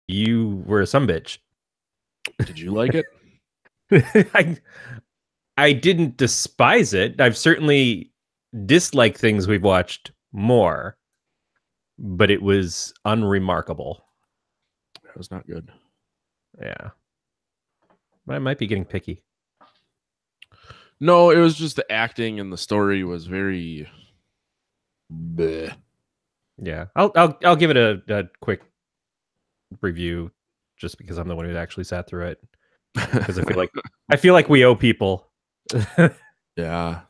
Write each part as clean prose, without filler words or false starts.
you were a sumbitch. Did you like it? I I didn't despise it. I've certainly disliked things we've watched more, but it was unremarkable. It was not good. Yeah. I might be getting picky. No, it was just the acting and the story was very bleh. Yeah. I'll give it a quick review just because I'm the one who actually sat through it. Because I feel like we owe people. Yeah.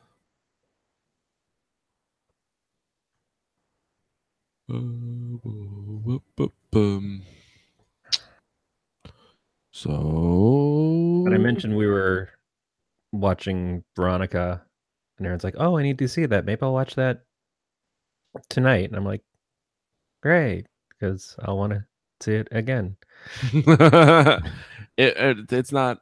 But I So mentioned we were watching Veronica, and Aaron's like, "Oh, I need to see that. Maybe I'll watch that tonight." And I'm like, "Great," because I want to see it again. it's not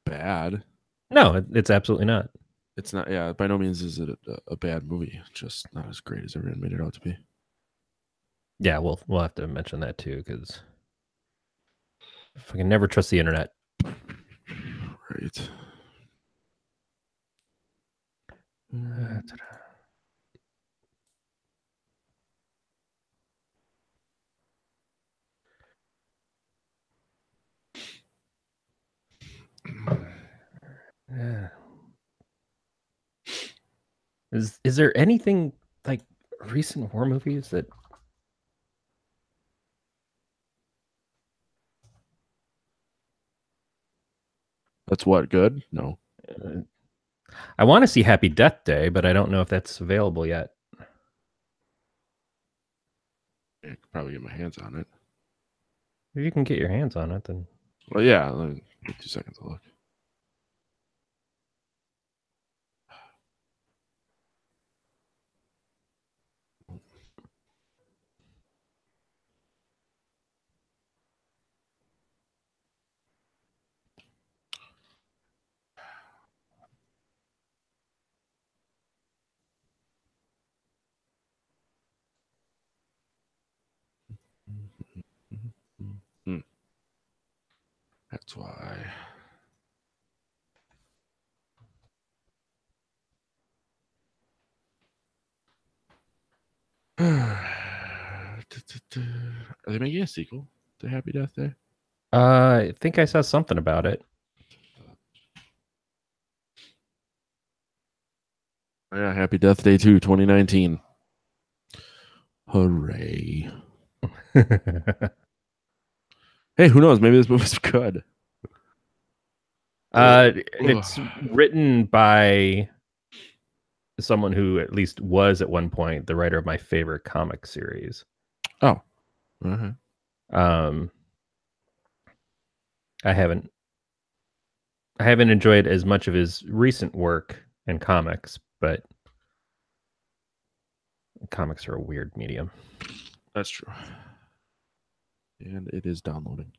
bad. No, it's absolutely not. It's not. Yeah, by no means is it a bad movie. It's just not as great as everyone made it out to be. Yeah, we'll have to mention that too because I can never trust the internet. Right. Yeah. Is there anything like recent horror movies that That's what good? No, uh, I want to see Happy Death Day, but I don't know if that's available yet. I could probably get my hands on it. If you can get your hands on it, then Well, yeah. Let me give 2 seconds to look. Hmm. That's why. Are they making a sequel to Happy Death Day? I think I saw something about it. Oh, yeah, Happy Death Day 2, 2019. Hooray. Hey, who knows? Maybe this movie's good. It's written by someone who at least was at one point the writer of my favorite comic series. Oh. Uh-huh. Um, I haven't enjoyed as much of his recent work in comics, but comics are a weird medium. That's true. And it is downloading.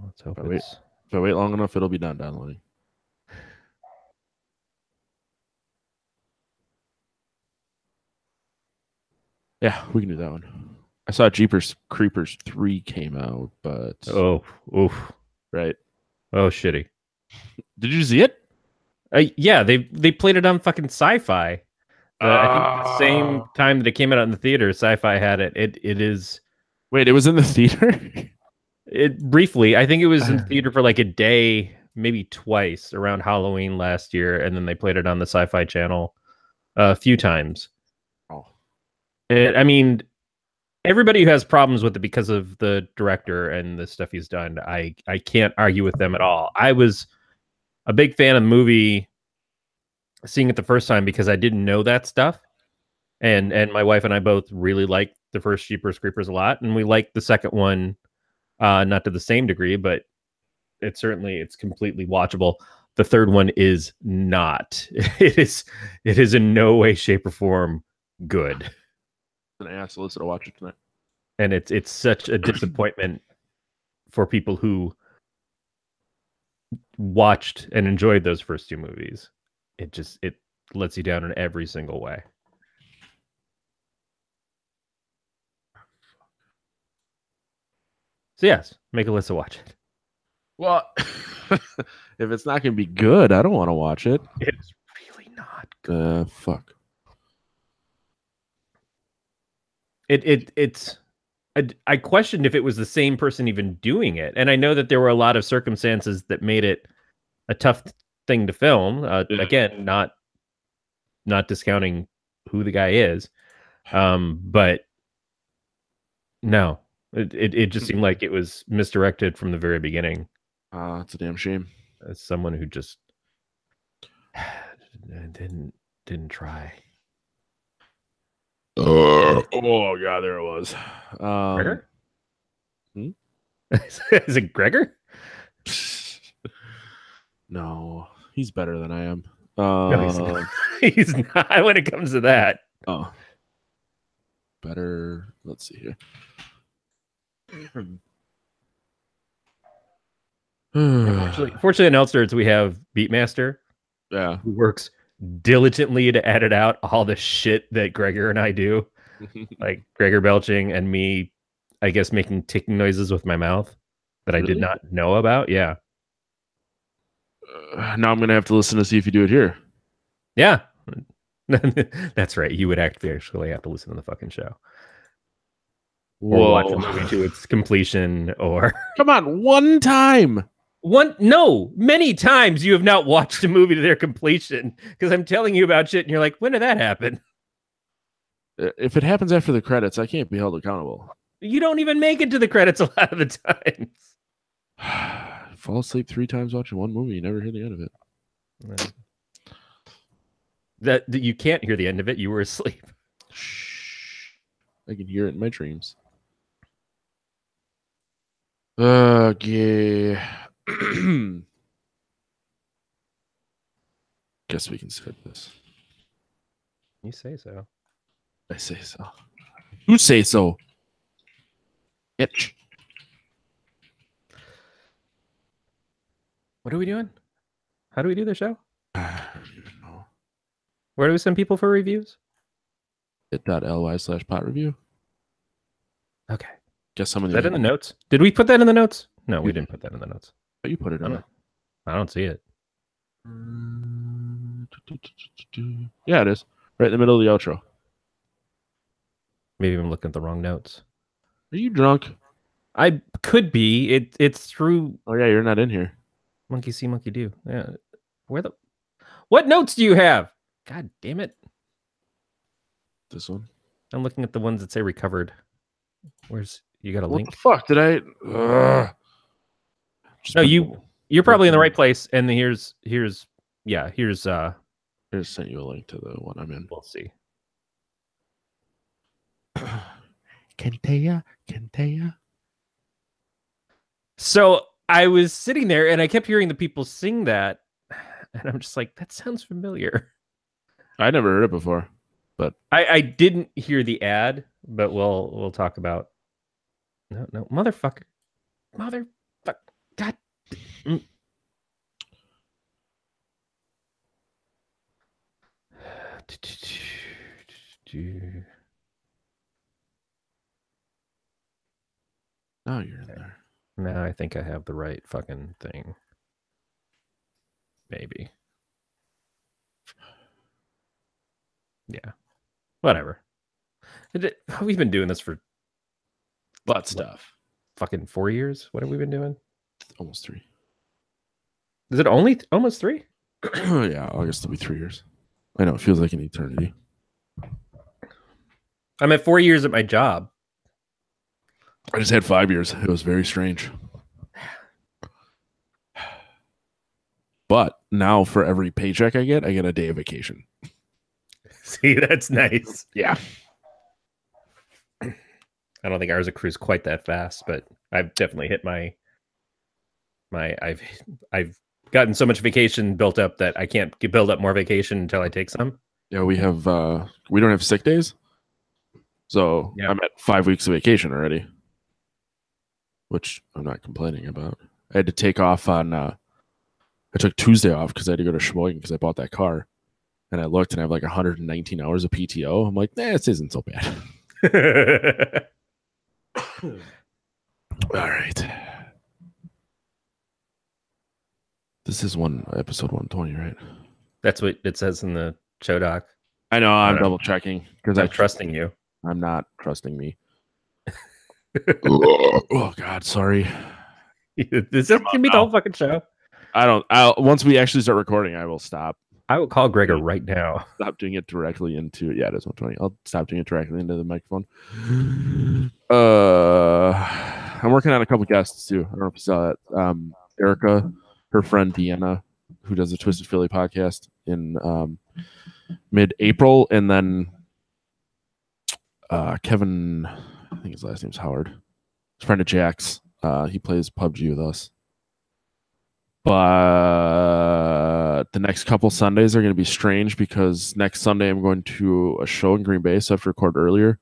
Let's hope If I wait, it's. if I wait long enough, it'll be done downloading. Yeah, we can do that one. I saw Jeepers Creepers 3 came out, but Oh, oof. right. Oh, shitty. Did you see it? Yeah, they played it on fucking Sci-Fi. I think the same Uh, time that it came out in the theater, Sci-Fi had it. It is Wait, it was in the theater? it briefly. I think it was in the theater for like a day, maybe twice around Halloween last year, and then they played it on the Sci-Fi channel a few times. Oh. I mean, everybody who has problems with it because of the director and the stuff he's done, I can't argue with them at all. I was a big fan of the movie seeing it the first time because I didn't know that stuff. And my wife and I both really liked the first Jeepers Creepers a lot, and we liked the second one, not to the same degree, but it's completely watchable. The third one is not. It is in no way, shape, or form good, An ass. So listen to watch it tonight. and it's such a disappointment for people who watched and enjoyed those first two movies. It lets you down in every single way. So yes, make Alyssa watch it. Well, if it's not going to be good, I don't want to watch it. It's really not good. Fuck. It's. I questioned if it was the same person even doing it, and I know that there were a lot of circumstances that made it a tough thing to film. Again, not discounting who the guy is, but no, it just seemed like it was misdirected from the very beginning. It's a damn shame. As someone who just didn't try. Oh god, there it was. Gregor? Is it Gregor? No, he's better than I am. No, he's not. He's not when it comes to that. Oh, better. Let's see here. Fortunately, in Elster's, we have Beatmaster. Yeah, who works diligently to edit out all the shit that Gregor and I do, like Gregor belching and me, I guess, making ticking noises with my mouth that I did not know about. Yeah. Now I'm gonna have to listen to see if you do it here. Yeah, that's right. You would actually have to listen to the fucking show. Or watch a movie to its completion, or come on, one time. Many times you have not watched a movie to their completion because I'm telling you about shit and you're like, when did that happen? If it happens after the credits, I can't be held accountable. You don't even make it to the credits a lot of the times. Fall asleep 3 times watching one movie, you never hear the end of it. That you can't hear the end of it. You were asleep. Shh. I can hear it in my dreams. Okay. Guess we can skip this. You say so. I say so. You say so. Itch. What are we doing? How do we do the show? I don't even know. Where do we send people for reviews? bit.ly/pot review. Okay. Guess some of that in the notes? Did we put that in the notes? No, we didn't put that in the notes. Oh, you put it in. I don't see it. Yeah, it is. Right in the middle of the outro. Maybe I'm looking at the wrong notes. Are you drunk? I could be. It's through. Oh yeah, you're not in here. Monkey see, monkey do. Yeah. What notes do you have? God damn it. This one. I'm looking at the ones that say recovered. You got a link? What the fuck did I? No, you're probably in the right place. And here's I just sent you a link to the one I'm in. We'll see. Kenteya. So I was sitting there and I kept hearing the people sing that, and I'm just like, that sounds familiar. I never heard it before, but I didn't hear the ad, but we'll talk about. No, motherfucker, God. now you're in there. Now I think I have the right fucking thing. Maybe. Yeah. Whatever. We've been doing this for butt stuff. Fucking 4 years? What have we been doing? Almost 3. Is it only almost 3? Yeah, August will be 3 years. I know, it feels like an eternity. I'm at 4 years at my job. I just had 5 years. It was very strange. But now for every paycheck I get a day of vacation. See, that's nice. Yeah. I don't think ours accrues quite that fast, but I've definitely hit my I've gotten so much vacation built up that I can't build up more vacation until I take some. Yeah, we don't have sick days. So yeah. I'm at 5 weeks of vacation already, which I'm not complaining about. I had to take off on I took Tuesday off because I had to go to Sheboygan because I bought that car. And I looked and I have like 119 hours of PTO. I'm like, this isn't so bad. All right. This is episode 120, right? That's what it says in the show doc. I know. I'm double checking because I'm trusting you. I'm not trusting me. Oh God, sorry. Is this gonna be the whole fucking show? Once we actually start recording, I will stop. I will call Gregor right now. Stop doing it directly into. Yeah, it is 120. I'll stop doing it directly into the microphone. I'm working on a couple guests too. I don't know if you saw that. Erica, her friend Deanna, who does the Twisted Philly podcast in mid-April, and then Kevin, I think his last name's Howard. His friend of Jack's. He plays PUBG with us. But the next couple Sundays are going to be strange because next Sunday I'm going to a show in Green Bay, so I have to record earlier.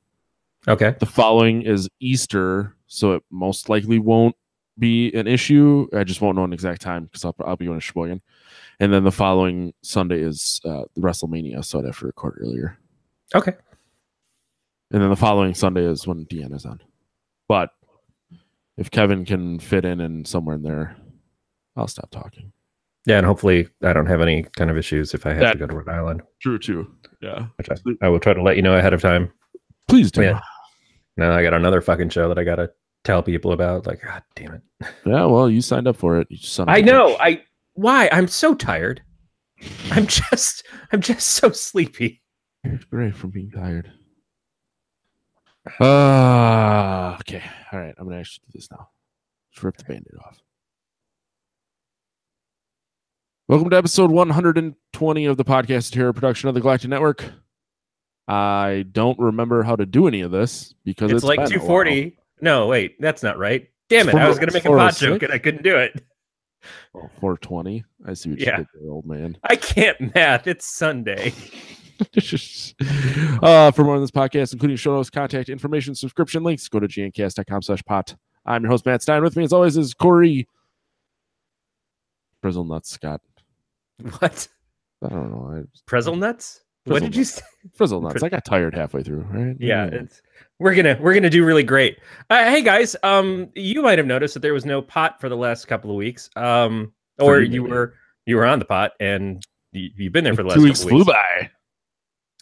Okay. The following is Easter, so it most likely won't be an issue. I just won't know an exact time because I'll be going to Sheboygan. And then the following Sunday is the WrestleMania, so I'd have to record earlier. Okay. And then the following Sunday is when Deanna's on. But if Kevin can fit in somewhere in there, I'll stop talking. Yeah, and hopefully I don't have any kind of issues if I have to go to Rhode Island. True, too. Yeah. Which I will try to let you know ahead of time. Please do. Yeah. Now I got another fucking show that I got to tell people about. Like, God damn it. Yeah, well, you signed up for it. I know. Why? I'm so tired. I'm just so sleepy. It's great from being tired. Okay. All right. I'm going to actually do this now. Just rip the Band-Aid off. Welcome to episode 120 of the Podcast Hero production of the Galactic Network. I don't remember how to do any of this because it's like 240. No, wait, that's not right. Damn it. I was going to make a PoT joke and I couldn't do it. Oh, 420. I see what you did there, old man. I can't math. It's Sunday. For more on this podcast, including show notes, contact information, subscription links, go to gncast.com/pot. I'm your host, Matt Stein. With me, as always, is Corey Frizzle Nuts Scott. What? I don't know. Frizzle Nuts? What did you say? Frizzle Nuts. I got tired halfway through, right? Yeah, we're gonna do really great. Hey guys, you might have noticed that there was no PoT for the last couple of weeks. Or you were on the PoT and you've been there for the last 2 weeks. Flew by.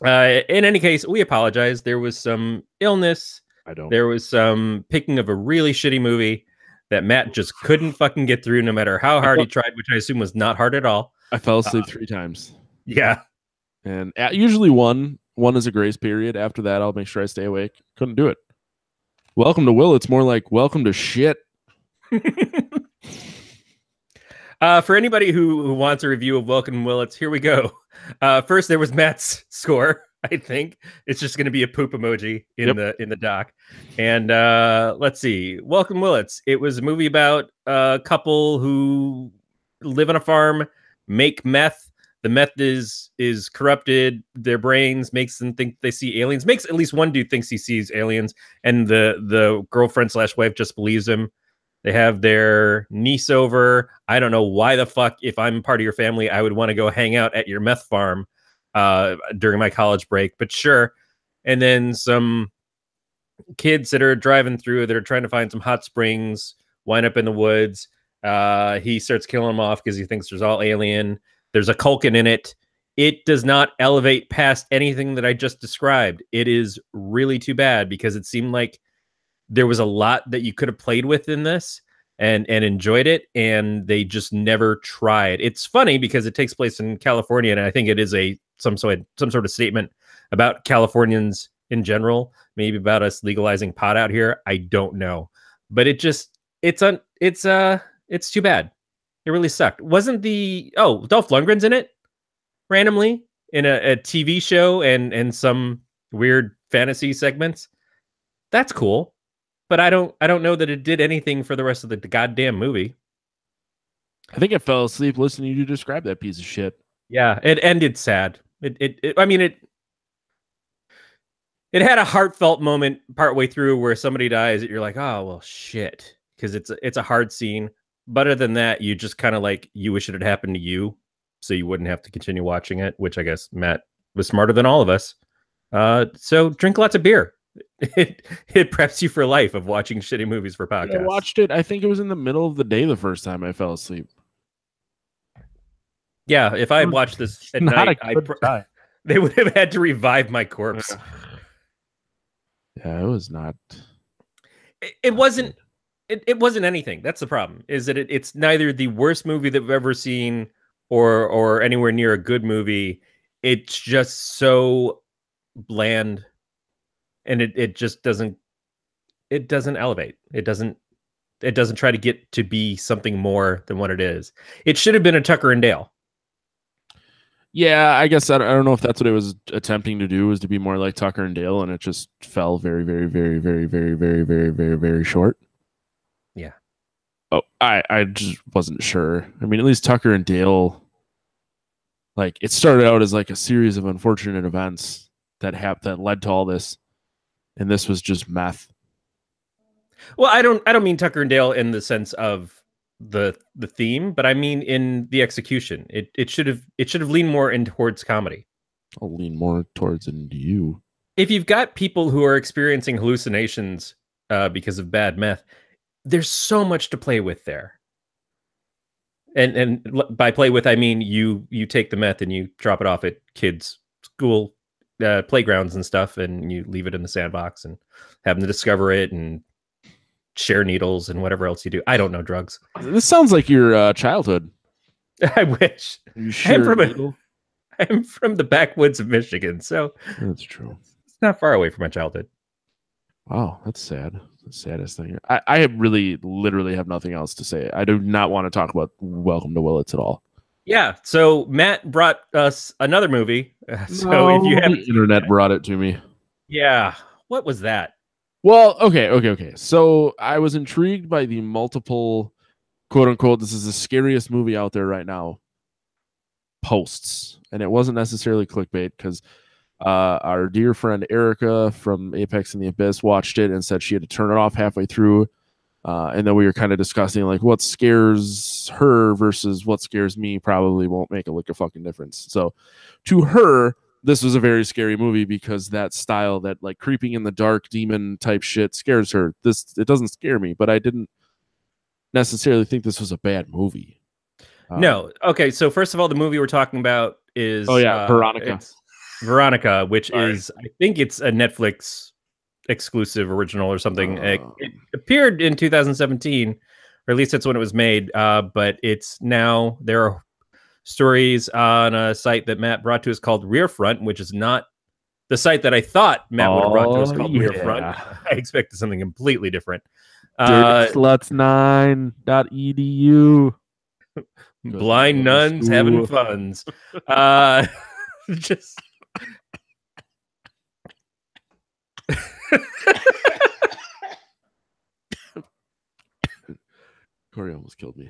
In any case, we apologize. There was some illness. There was some picking of a really shitty movie that Matt just couldn't fucking get through no matter how hard he tried, which I assume was not hard at all. I fell asleep 3 times. Yeah. And usually one is a grace period. After that, I'll make sure I stay awake. Couldn't do it. Welcome to Willits. More like welcome to shit. For anybody who wants a review of Welcome to Willits, here we go. First, there was Matt's score. I think it's just going to be a poop emoji in the doc. And let's see. Welcome Willits. It was a movie about a couple who live on a farm, make meth. The meth is corrupted their brains, makes them think they see aliens, makes at least one dude thinks he sees aliens, and the girlfriend / wife just believes him. They have their niece over. I don't know why the fuck, if I'm part of your family, I would want to go hang out at your meth farm during my college break, but sure. And then some kids that are driving through that are trying to find some hot springs wind up in the woods. He starts killing them off because he thinks there's all alien. There's a Culkin in it. It does not elevate past anything that I just described. It is really too bad because it seemed like there was a lot that you could have played with in this and enjoyed it, and they just never tried. It's funny because it takes place in California, and I think it is some sort of statement about Californians in general, maybe about us legalizing pot out here. I don't know, but it's too bad. It really sucked. Wasn't Dolph Lundgren's in it randomly in a TV show and some weird fantasy segments? That's cool, but I don't know that it did anything for the rest of the goddamn movie. I think I fell asleep listening to you describe that piece of shit. Yeah, it ended sad. It had a heartfelt moment partway through where somebody dies that you're like, oh well, shit, because it's a hard scene. But other than that, you just kind of like you wish it had happened to you, so you wouldn't have to continue watching it. Which I guess Matt was smarter than all of us. So drink lots of beer. it preps you for life of watching shitty movies for podcasts. I watched it. I think it was in the middle of the day the first time I fell asleep. Yeah, if I had watched this at night, they would have had to revive my corpse. Yeah, it was not. It wasn't. It wasn't anything. That's the problem. Is that it's neither the worst movie that we've ever seen or anywhere near a good movie. It's just so bland, and it just doesn't. It doesn't elevate. It doesn't try to get to be something more than what it is. It should have been a Tucker and Dale. Yeah, I guess I don't know if that's what it was attempting to do, was to be more like Tucker and Dale, and it just fell very, very, very, very, very, very, very, very, very short. Yeah. Oh, I just wasn't sure. I mean, at least Tucker and Dale, like, it started out as like a series of unfortunate events that led to all this, and this was just meth. Well, I don't mean Tucker and Dale in the sense of the theme, but I mean in the execution. It should have leaned more in towards comedy. I'll lean more towards into you. If you've got people who are experiencing hallucinations because of bad meth, there's so much to play with there. And by play with, I mean you take the meth and you drop it off at kids' school playgrounds and stuff, and you leave it in the sandbox and have them discover it and share needles and whatever else you do. I don't know drugs. This sounds like your childhood. I wish. I'm from the backwoods of Michigan, so that's true. It's not far away from my childhood. Wow, that's sad. The saddest thing. I really literally have nothing else to say. I do not want to talk about Welcome to Willits at all. Yeah, so Matt brought us another movie. So if you have the internet brought it to me. Yeah, what was that? Well, okay. So I was intrigued by the multiple, quote unquote, this is the scariest movie out there right now, posts. And it wasn't necessarily clickbait, because our dear friend Erica from Apex and the Abyss watched it and said she had to turn it off halfway through. And then we were kind of discussing like what scares her versus what scares me probably won't make a lick of fucking difference. So to her, this was a very scary movie because that style, that like creeping in the dark demon type shit, scares her. It doesn't scare me, but I didn't necessarily think this was a bad movie. No. Okay. So first of all, the movie we're talking about is Veronica. Veronica, which is, I think it's a Netflix exclusive original or something. It appeared in 2017, or at least that's when it was made. But it's now, there are stories on a site that Matt brought to us called Rearfront, which is not the site that I thought Matt would have brought to us called Rearfront. I expected something completely different. Dirtysluts9.edu. Blind nuns having funs. Just Corey almost killed me.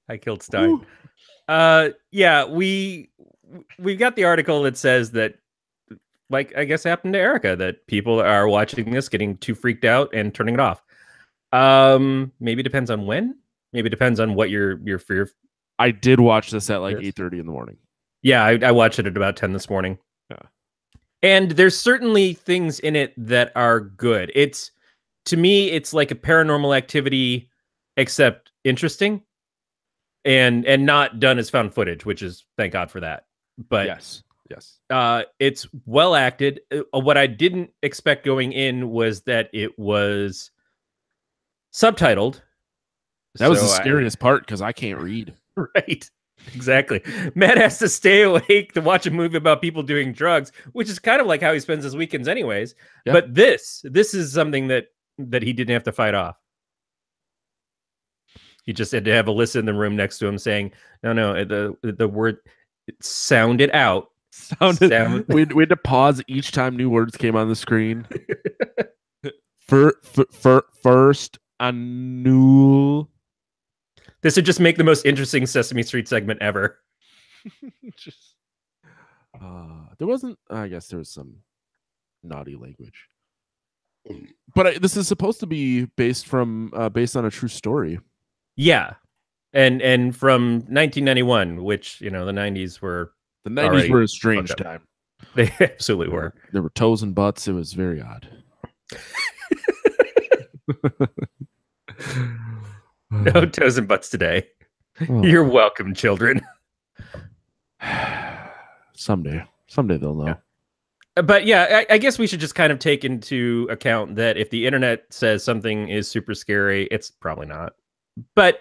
I killed Stein. Yeah, we've got the article that says that, like, I guess happened to Erica, that people are watching this, getting too freaked out and turning it off. Maybe it depends on when. Maybe it depends on what your fear. I did watch this at like 8:30 in the morning. Yeah, I watched it at about 10 this morning. Yeah. And there's certainly things in it that are good. To me, it's like a Paranormal Activity, except interesting, and not done as found footage, which is, thank God for that. But yes. It's well acted. What I didn't expect going in was that it was subtitled. That was the scariest part, because I can't read. Right. Exactly. Matt has to stay awake to watch a movie about people doing drugs, which is kind of like how he spends his weekends anyways. Yep. But this is something that he didn't have to fight off. He just had to have Alyssa in the room next to him saying, no, the word sounded out. We had to pause each time new words came on the screen. First, annual. This would just make the most interesting Sesame Street segment ever. There wasn't, I guess there was some naughty language. But this is supposed to be based on a true story. Yeah. And from 1991, which, the 90s were... The 90s were a strange time. They absolutely were. There were toes and butts. It was very odd. No toes and butts today. Oh. You're welcome, children. Someday they'll know. Yeah. But yeah, I guess we should just kind of take into account that if the internet says something is super scary, it's probably not. But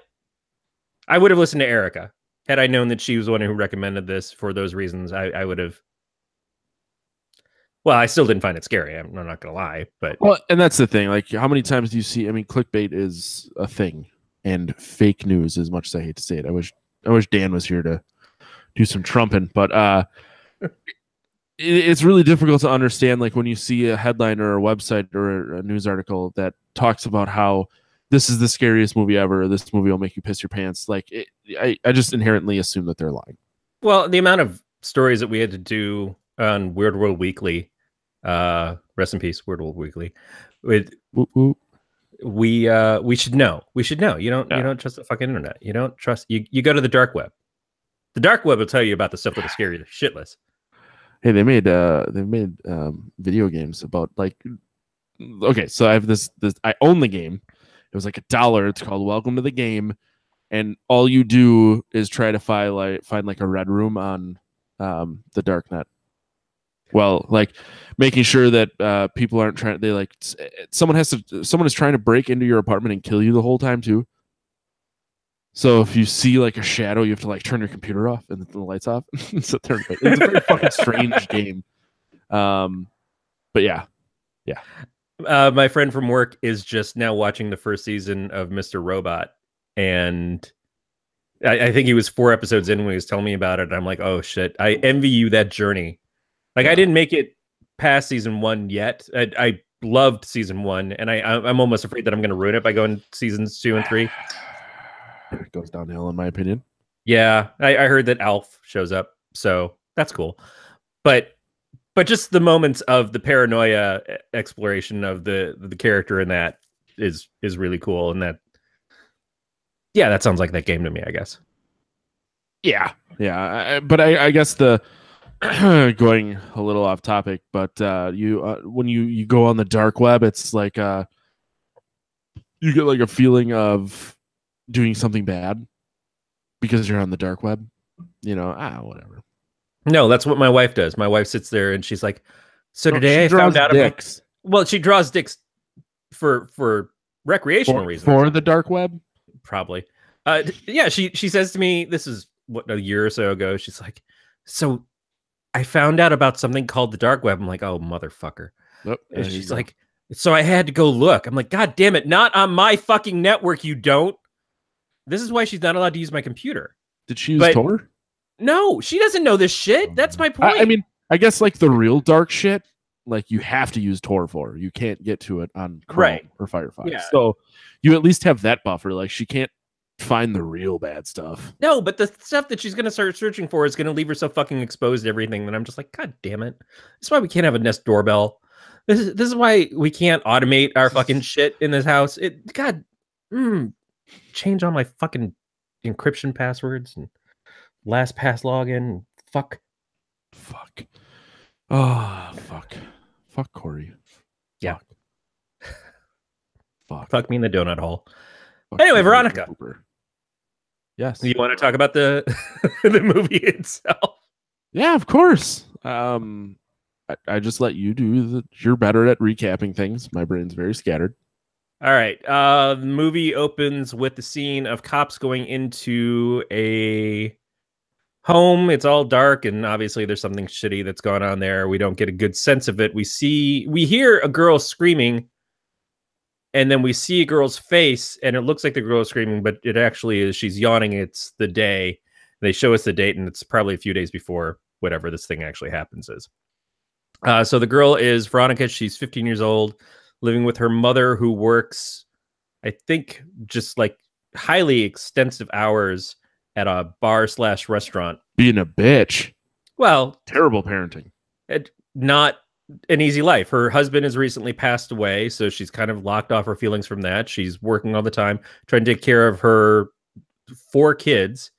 I would have listened to Erica. Had I known that she was the one who recommended this for those reasons, I would have. Well, I still didn't find it scary. I'm not going to lie. But well, and that's the thing. Like, how many times do you see? I mean, clickbait is a thing, and fake news, as much as I hate to say it. I wish Dan was here to do some trumping, but it's really difficult to understand. Like when you see a headline or a website or a news article that talks about how this is the scariest movie ever, this movie will make you piss your pants. Like I just inherently assume that they're lying. Well, the amount of stories that we had to do on Weird World Weekly, rest in peace, Weird World Weekly. With we should know. We should know. You don't trust the fucking internet. You don't trust you go to the dark web. The dark web will tell you about the stuff that'll scare you shitless. Hey, they made video games about like, okay, so I have this I own the game. It was like $1. It's called Welcome to the Game, and all you do is try to find like a red room on the darknet. Well, like making sure that people aren't trying. They like someone is trying to break into your apartment and kill you the whole time too. So if you see like a shadow, you have to like turn your computer off and the lights off. It's a very fucking strange game. But yeah. My friend from work is just now watching the first season of Mr. Robot, and I think he was 4 episodes in when he was telling me about it. And I'm like, oh shit, I envy you that journey. Like I didn't make it past season 1 yet. I loved season 1, and I'm almost afraid that I'm going to ruin it by going seasons 2 and 3. It goes downhill, in my opinion. Yeah, I heard that Alf shows up, so that's cool. But just the moments of the paranoia exploration of the character in that is really cool, and that sounds like that game to me, I guess. Yeah. But I guess the going a little off topic, but when you go on the dark web, it's like you get like a feeling of doing something bad because you're on the dark web. Whatever. No, that's what my wife does. My wife sits there and she's like, so today I found out dicks. Well, she draws dicks for recreational reasons. For the dark web? Probably. Yeah, she says to me, this is a year or so ago, she's like, so I found out about something called the dark web. I'm like, oh, motherfucker. Yep, and she's like, so I had to go look. I'm like, God damn it, not on my fucking network, you don't. This is why she's not allowed to use my computer. Did she use Tor? No, she doesn't know this shit. That's my point. I mean, I guess like the real dark shit, like you have to use Tor for. You can't get to it on Chrome or Firefox. Yeah. So you at least have that buffer. Like she can't find the real bad stuff. No, but the stuff that she's going to start searching for is going to leave her so fucking exposed to everything that I'm just like, God damn it. That's why we can't have a Nest doorbell. This is why we can't automate our fucking shit in this house. Change all my fucking encryption passwords and LastPass login. Fuck. Oh, fuck Corey. Yeah. Fuck me in the donut hole. Anyway, Veronica. Yes. You want to talk about the the movie itself? Yeah, of course. I just let you do you're better at recapping things. My brain's very scattered. All right. The movie opens with the scene of cops going into a home. It's all dark, and obviously there's something shitty that's going on there. We don't get a good sense of it. We hear a girl screaming, and then we see a girl's face, and it looks like the girl is screaming, but it actually is. She's yawning. It's the day. They show us the date, and it's probably a few days before whatever this thing actually happens is. So the girl is Veronica. She's 15 years old, living with her mother, who works, I think, just like highly extensive hours at a bar/restaurant. Being a bitch. Well, terrible parenting. Not an easy life. Her husband has recently passed away, so she's kind of locked off her feelings from that. She's working all the time, trying to take care of her 4 kids,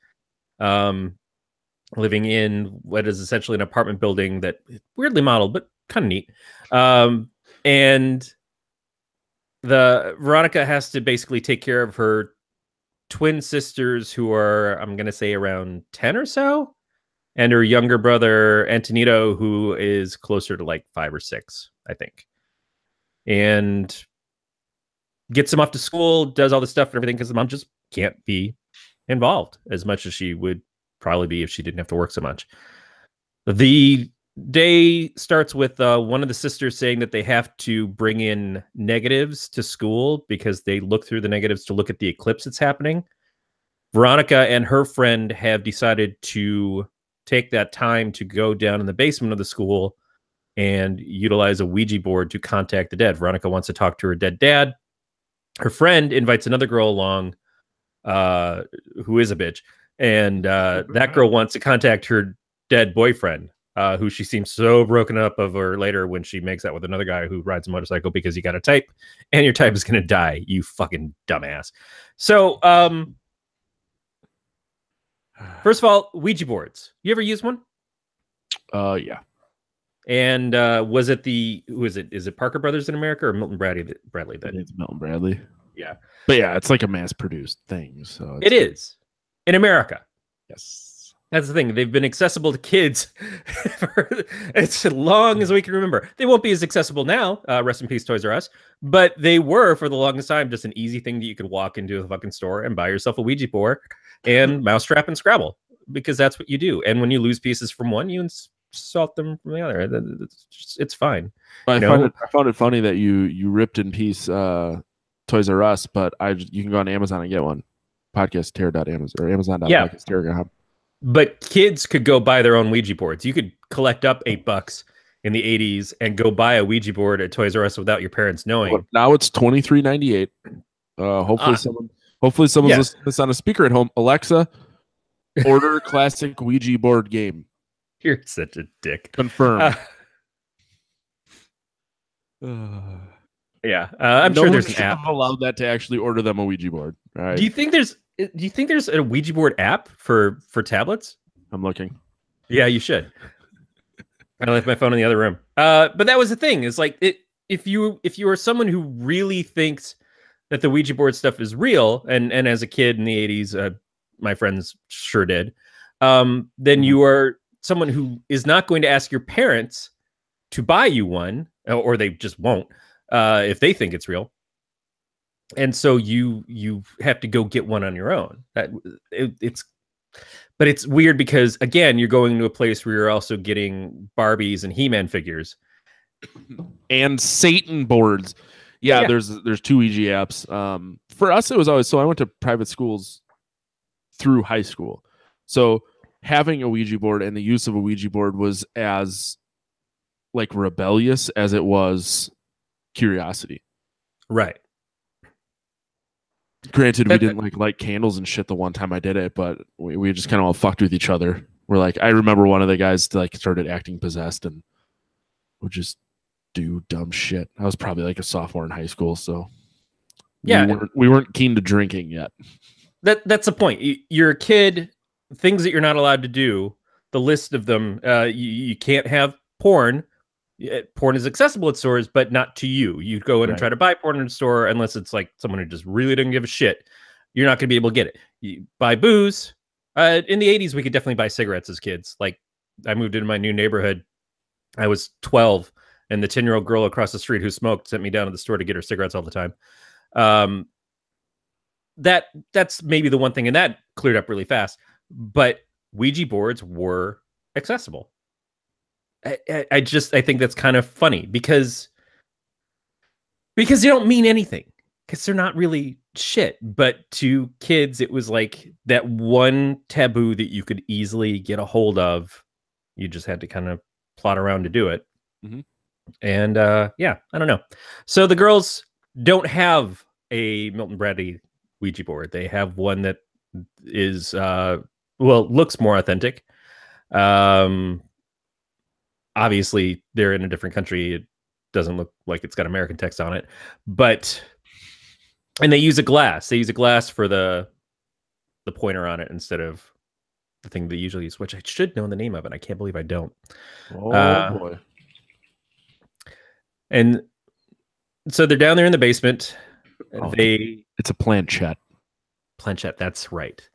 living in what is essentially an apartment building that weirdly modeled, but kind of neat. And the Veronica has to basically take care of her twin sisters who are, I'm going to say, around 10 or so, and her younger brother Antonito, who is closer to like 5 or 6, I think. And gets him off to school, does all this stuff and everything because the mom just can't be involved as much as she would probably be if she didn't have to work so much. The day starts with one of the sisters saying that they have to bring in negatives to school because they look through the negatives to look at the eclipse that's happening. Veronica and her friend have decided to take that time to go down in the basement of the school and utilize a Ouija board to contact the dead. Veronica wants to talk to her dead dad. Her friend invites another girl along who is a bitch. And that girl wants to contact her dead boyfriend, who she seems so broken up over later when she makes out with another guy who rides a motorcycle because you got a type and your type is going to die, you fucking dumbass. So, first of all, Ouija boards. You ever use one? Yeah. And was it who is it? Is it Parker Brothers in America or Milton Bradley? Then it's Milton Bradley. Yeah. But yeah, it's like a mass-produced thing. So it is in America. Yes. That's the thing. They've been accessible to kids for as long as we can remember. They won't be as accessible now. Rest in peace, Toys R Us. But they were for the longest time just an easy thing that you could walk into a fucking store and buy yourself a Ouija board and Mousetrap and Scrabble, because that's what you do. And when you lose pieces from one, you insult them from the other. It's fine. I found it funny that you ripped in peace Toys R Us, but you can go on Amazon and get one. Podcastterror.amazon or Amazon.podcastterror.com. But kids could go buy their own Ouija boards. You could collect up $8 in the 80s and go buy a Ouija board at Toys R Us without your parents knowing. Well, now it's $23.98. Hopefully someone's listening to this on a speaker at home. Alexa, order classic Ouija board game. You're such a dick. Confirmed. Yeah, I'm sure there's an app. I've allowed that to actually order them a Ouija board. Right. Do you think there's a Ouija board app for tablets? I'm looking. Yeah, you should. I left my phone in the other room. But that was the thing. Is like if you are someone who really thinks that the Ouija board stuff is real, and as a kid in the 80s, my friends sure did, then you are someone who is not going to ask your parents to buy you one, or they just won't if they think it's real. And so you have to go get one on your own. But it's weird because, again, you're going to a place where you're also getting Barbies and He-Man figures and Satan boards. Yeah. There's 2 Ouija apps. For us, it was always, so I went to private schools through high school. So having a Ouija board and the use of a Ouija board was as like rebellious as it was curiosity. Right. Granted, we didn't light candles and shit the one time I did it, but we just kind of all fucked with each other. We're like, I remember one of the guys started acting possessed and would just do dumb shit. I was probably like a sophomore in high school, so yeah, we weren't keen to drinking yet. That's the point. You're a kid. Things that you're not allowed to do. The list of them. You can't have porn. Porn is accessible at stores, but not to you. You go in and try to buy porn in a store, unless it's like someone who just really doesn't give a shit. You're not going to be able to get it. You buy booze. In the 80s, we could definitely buy cigarettes as kids. Like, I moved into my new neighborhood. I was 12, and the 10-year-old girl across the street who smoked sent me down to the store to get her cigarettes all the time. That's maybe the one thing, and that cleared up really fast. But Ouija boards were accessible. I think that's kind of funny because they don't mean anything, because they're not really shit. But to kids, it was like that one taboo that you could easily get a hold of. You just had to kind of plot around to do it. Mm-hmm. And I don't know. So the girls don't have a Milton Bradley Ouija board. They have one that is looks more authentic. Obviously, they're in a different country. It doesn't look like it's got American text on it, and they use a glass. They use a glass for the pointer on it instead of the thing they usually use, which I should know the name of it. I can't believe I don't. Oh boy! And So they're down there in the basement. Oh, They it's a planchette. Planchette, that's right.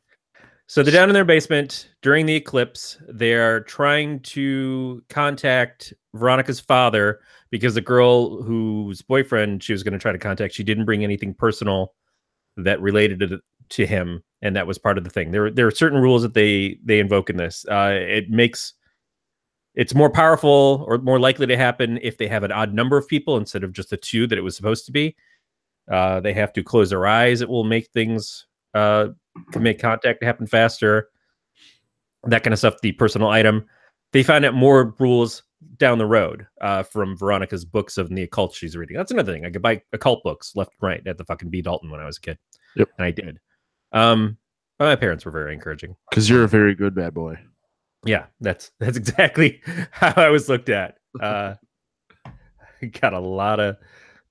So they're down in their basement during the eclipse. They're trying to contact Veronica's father because the girl whose boyfriend she was going to try to contact, she didn't bring anything personal that related to him, and that was part of the thing. There are certain rules that they invoke in this. It's more powerful or more likely to happen if they have an odd number of people instead of just the two that it was supposed to be. They have to close their eyes. It will make things can make contact happen faster. That kind of stuff. The personal item. They find out more rules down the road from Veronica's books of the occult she's reading. That's another thing. I could buy occult books left and right at the fucking B. Dalton when I was a kid. Yep. And I did. But my parents were very encouraging. Because you're a very good bad boy. Yeah, that's exactly how I was looked at. Got a lot of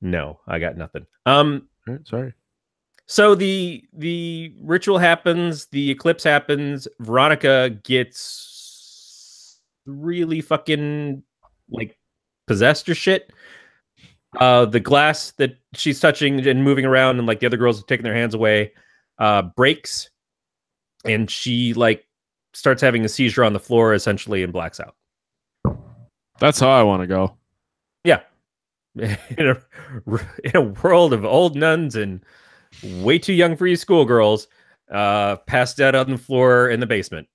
no, I got nothing. Right, sorry. So the ritual happens, the eclipse happens, Veronica gets really fucking like possessed or shit. The glass that she's touching and moving around and like the other girls are taking their hands away breaks, and she like starts having a seizure on the floor essentially and blacks out. That's how I want to go. Yeah. In a world of old nuns and way too young for you schoolgirls, passed out on the floor in the basement.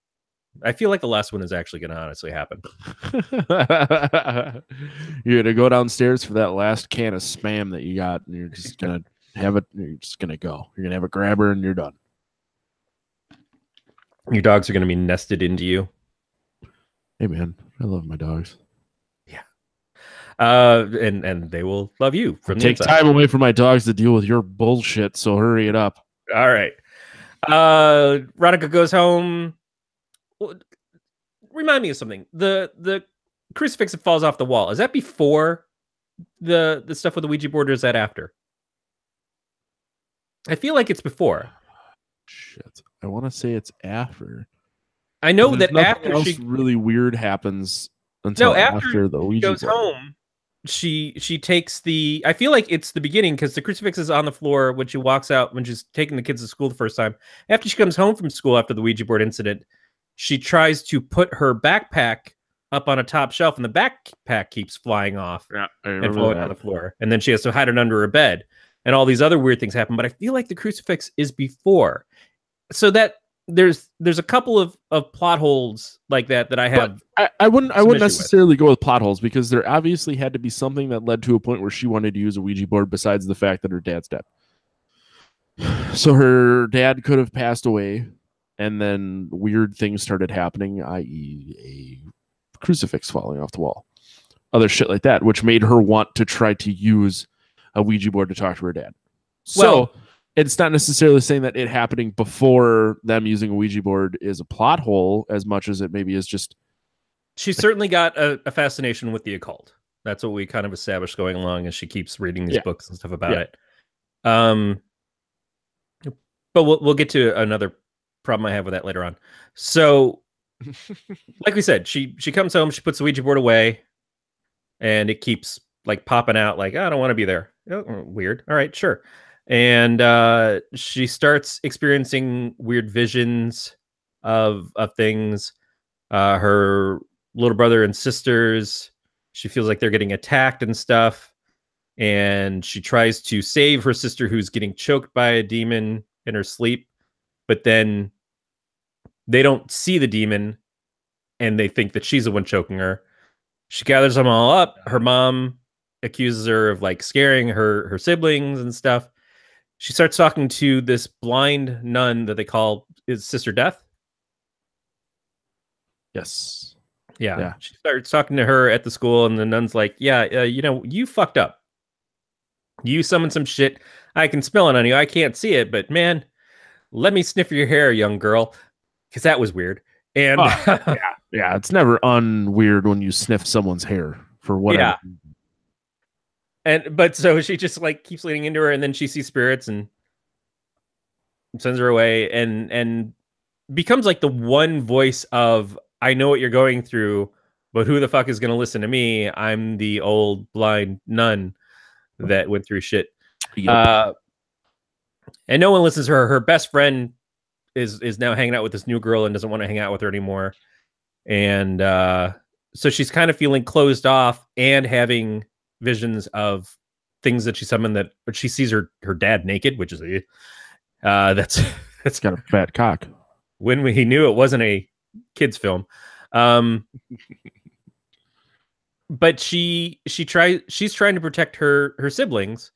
I feel like the last one is actually going to honestly happen. You're going to go downstairs for that last can of Spam that you got, and you're just going to have it. You're just going to go. You're going to have a grabber, and you're done. Your dogs are going to be nested into you. Hey, man. I love my dogs. Yeah. And they will love you. Take time away from my dogs to deal with your bullshit, so hurry it up. All right. Veronica goes home. Remind me of something. The crucifix that falls off the wall, is that before the stuff with the Ouija board, or is that after? I feel like it's before. Shit. I want to say it's after. I know that after else really weird happens until after the Ouija goes board. home. She takes the. I feel like it's the beginning because the crucifix is on the floor when she walks out when she's taking the kids to school the first time. After she comes home from school after the Ouija board incident, she tries to put her backpack up on a top shelf, and the backpack keeps flying off and falling on the floor. And then she has to hide it under her bed, and all these other weird things happen. But I feel like the crucifix is before, so that there's a couple of plot holes like that I have. But I wouldn't necessarily go with plot holes, because there obviously had to be something that led to a point where she wanted to use a Ouija board besides the fact that her dad's dead. So her dad could have passed away, and then weird things started happening, i.e. a crucifix falling off the wall. Other shit like that, which made her want to try to use a Ouija board to talk to her dad. So it's not necessarily saying that it happening before them using a Ouija board is a plot hole as much as it maybe is just... She's certainly got a fascination with the occult. That's what we kind of established going along as she keeps reading these books and stuff about it. But we'll get to another problem I have with that later on. So, like we said, she comes home, she puts the Ouija board away, and it keeps like popping out like, oh, I don't want to be there. Oh, weird. All right, sure. And she starts experiencing weird visions of things. Her little brother and sisters, she feels like they're getting attacked and stuff. And she tries to save her sister who's getting choked by a demon in her sleep. But then they don't see the demon and they think that she's the one choking her. She gathers them all up. Her mom accuses her of like scaring her siblings and stuff. She starts talking to this blind nun that they call is Sister Death. Yes. Yeah. She starts talking to her at the school, and the nun's like, yeah, you fucked up. You summoned some shit. I can smell it on you. I can't see it, but man, let me sniff your hair, young girl, because that was weird. And yeah, it's never unweird when you sniff someone's hair for whatever. Yeah. But so she just like keeps leaning into her, and then she sees spirits and sends her away, and becomes like the one voice of, I know what you're going through, but who the fuck is going to listen to me? I'm the old blind nun that went through shit. Yep. And no one listens to her. Her best friend is now hanging out with this new girl and doesn't want to hang out with her anymore. And so she's kind of feeling closed off and having visions of things that she summoned that, but she sees her dad naked, which is that's got a fat cock. When he knew it wasn't a kid's film. But she's trying to protect her siblings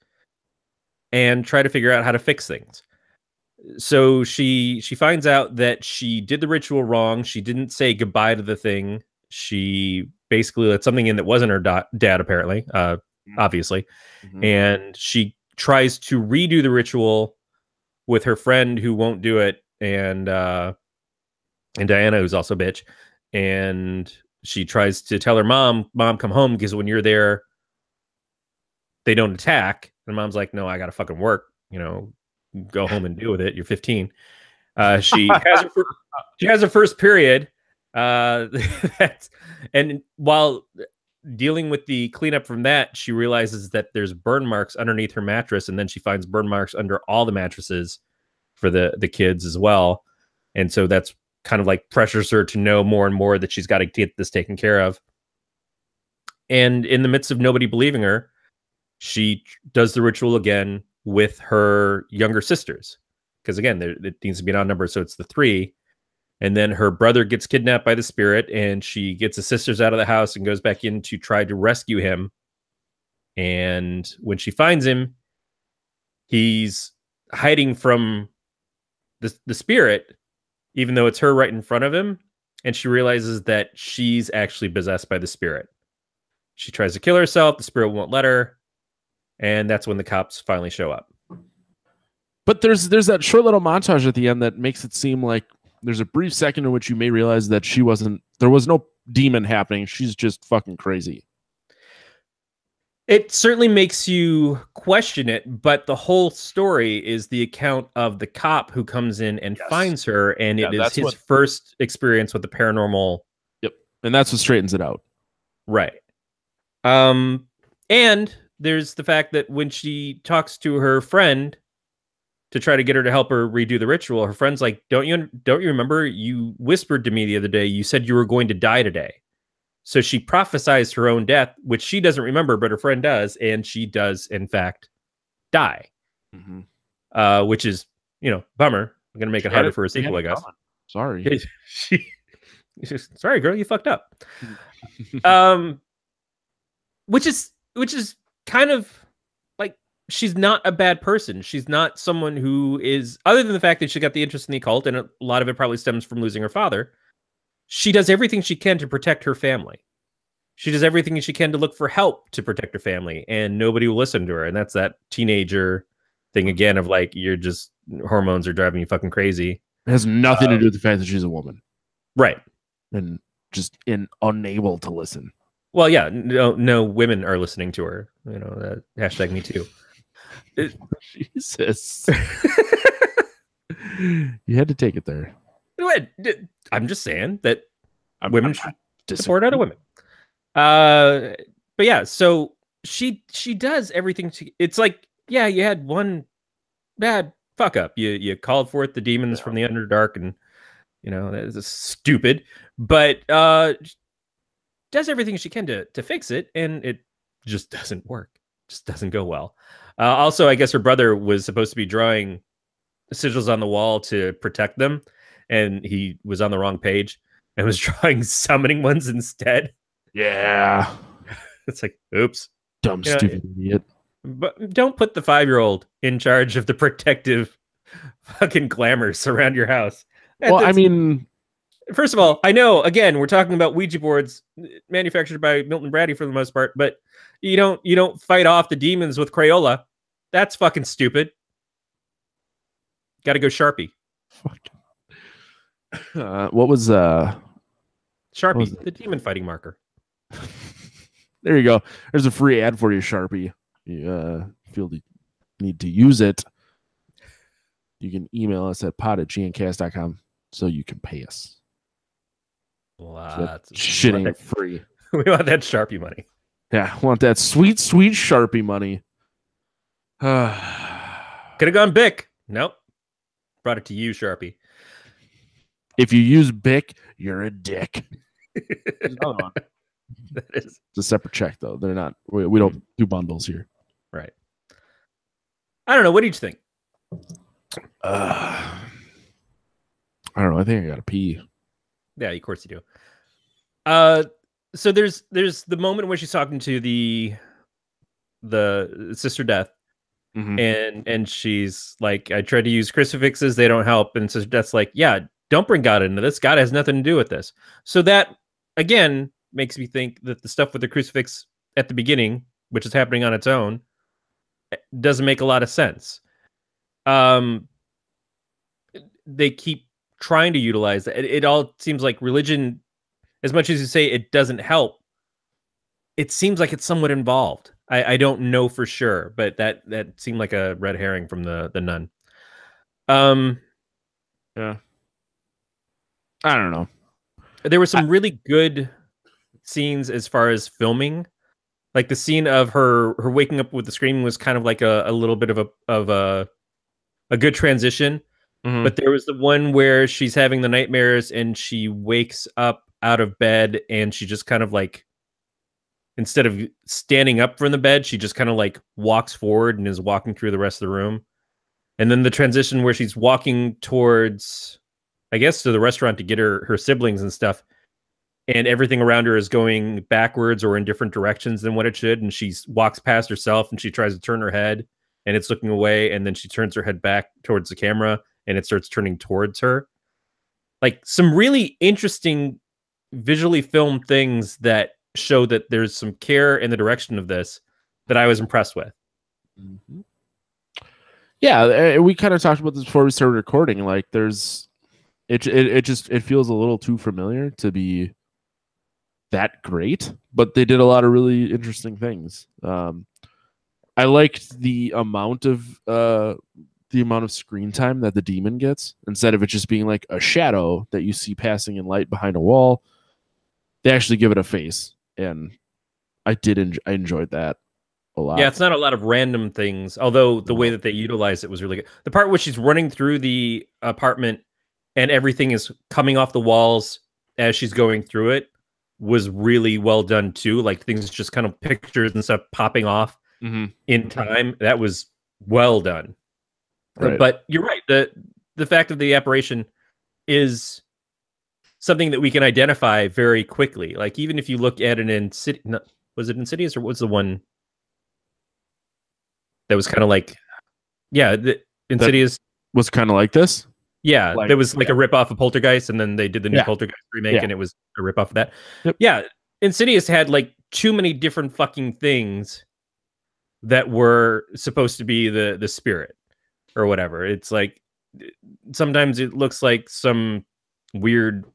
and try to figure out how to fix things. So she finds out that she did the ritual wrong. She didn't say goodbye to the thing. She basically let something in that wasn't her dad, apparently, obviously. Mm-hmm. And she tries to redo the ritual with her friend who won't do it, and Diana, who's also a bitch. And she tries to tell her mom, come home, because when you're there, they don't attack. And mom's like, no, I got to fucking work, go home and deal with it. You're 15. She has her first period. And while dealing with the cleanup from that, she realizes that there's burn marks underneath her mattress. And then she finds burn marks under all the mattresses for the kids as well. And so that's kind of like pressures her to know more and more that she's got to get this taken care of. And in the midst of nobody believing her, she does the ritual again with her younger sisters. Because again, it needs to be an odd number, so it's the 3. And then her brother gets kidnapped by the spirit, and she gets the sisters out of the house and goes back in to try to rescue him. And when she finds him, he's hiding from the spirit, even though it's her right in front of him. And she realizes that she's actually possessed by the spirit. She tries to kill herself. The spirit won't let her. And that's when the cops finally show up. But there's that short little montage at the end that makes it seem like there's a brief second in which you may realize that there was no demon happening. She's just fucking crazy. It certainly makes you question it, but the whole story is the account of the cop who comes in and finds her, and it is his first experience with the paranormal. Yep. And that's what straightens it out. Right. And there's the fact that when she talks to her friend to try to get her to help her redo the ritual, her friend's like, don't you remember? You whispered to me the other day, you said you were going to die today. So she prophesized her own death, which she doesn't remember, but her friend does. And she does, in fact, die. Mm-hmm. Which is, bummer. I'm going to make it harder for a sequel, I guess. Sorry. Sorry, girl, you fucked up. Which is kind of like, she's not a bad person. She's not someone who is, other than the fact that she got the interest in the occult, and a lot of it probably stems from losing her father. She does everything she can to protect her family. She does everything she can to look for help to protect her family, and nobody will listen to her. And that's that teenager thing again of like, you're just, hormones are driving you fucking crazy. It has nothing to do with the fact that she's a woman. Right. And just unable to listen. Well, yeah, no women are listening to her. Hashtag me too. Jesus. You had to take it there. I'm just saying that women should support other women. But yeah, so she does everything. It's like, yeah, you had one bad fuck up. You called forth the demons from the Underdark, and that's stupid. But does everything she can to fix it, and it just doesn't work. Just doesn't go well. Also, I guess her brother was supposed to be drawing sigils on the wall to protect them, and he was on the wrong page and was drawing summoning ones instead. Yeah. It's like, oops. Dumb, stupid idiot. But don't put the 5-year-old in charge of the protective fucking glamours around your house. Well, I mean, first of all, I know, again, we're talking about Ouija boards manufactured by Milton Bradley for the most part, but you don't fight off the demons with Crayola. That's fucking stupid. Got to go Sharpie. What was Sharpie, the demon fighting marker. There you go. There's a free ad for you, Sharpie. You feel the need to use it. You can email us at PoT@gncast.com so you can pay us. Shit ain't free. We want that Sharpie money. Yeah, want that sweet, sweet Sharpie money. Could have gone Bic. Nope. Brought it to you, Sharpie. If you use Bic, you're a dick. There's another one. That is. It's a separate check, though. They're not. We don't do bundles here. Right. I don't know. What do you think? I don't know. I think I gotta pee. Yeah, of course you do. So there's the moment where she's talking to the Sister Death, and she's like, I tried to use crucifixes, they don't help, and Sister Death's like, yeah, don't bring God into this. God has nothing to do with this. So that again makes me think that the stuff with the crucifix at the beginning, which is happening on its own, doesn't make a lot of sense. They keep trying to utilize that. It all seems like religion, as much as you say it doesn't help, it seems like it's somewhat involved. I don't know for sure, but that seemed like a red herring from the nun. Yeah. I don't know. There were some really good scenes as far as filming. Like the scene of her waking up with the screaming was kind of like a little bit of a good transition. But there was the one where she's having the nightmares and she wakes up out of bed and she just kind of like, instead of standing up from the bed, she just kind of like walks forward and is walking through the rest of the room. And then the transition where she's walking towards, I guess, to the restaurant to get her siblings and stuff. And everything around her is going backwards or in different directions than what it should. And she walks past herself and she tries to turn her head and it's looking away. And then she turns her head back towards the camera and it starts turning towards her. Like some really interesting visually filmed things that show that there's some care in the direction of this that I was impressed with. Yeah, we kind of talked about this before we started recording. Like, there's it feels a little too familiar to be that great, but they did a lot of really interesting things. I liked the amount of screen time that the demon gets, instead of it just being like a shadow that you see passing in light behind a wall. They actually give it a face, and I enjoyed that a lot. Yeah, it's not a lot of random things, although the way that they utilized it was really good. The part where she's running through the apartment and everything is coming off the walls as she's going through it was really well done too. Like things just kind of pictures and stuff popping off in time. That was well done. Right. But you're right. The fact of the apparition is something that we can identify very quickly. Like even if you look at it in was it Insidious or was the one that was kind of like, yeah, the Insidious was kind of like this. Yeah, like, there was like a ripoff of Poltergeist, and then they did the new Poltergeist remake, and it was a ripoff of that. Yep. Yeah, Insidious had like too many different fucking things that were supposed to be the spirit or whatever. It's like sometimes it looks like some weird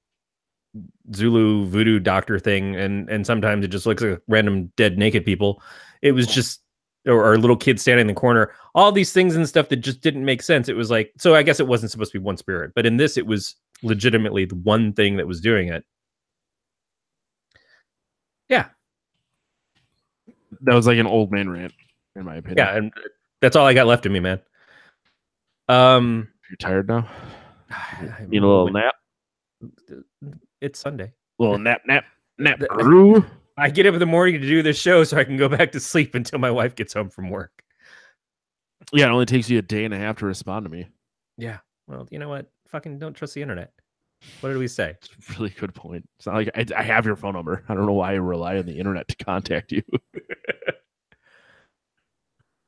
Zulu voodoo doctor thing, and sometimes it just looks like random dead naked people. It was just or a little kid standing in the corner, all these things and stuff that just didn't make sense. It was like, so I guess it wasn't supposed to be one spirit, but in this, it was legitimately the one thing that was doing it. Yeah. That was like an old man rant, in my opinion. Yeah, and that's all I got left of me, man. You're tired now? Need a little nap? It's Sunday. A little nap. I get up in the morning to do this show so I can go back to sleep until my wife gets home from work. Yeah, it only takes you a day and a half to respond to me. Yeah. Well, you know what? Fucking don't trust the internet. What did we say? It's a really good point. It's not like I have your phone number. I don't know why I rely on the internet to contact you.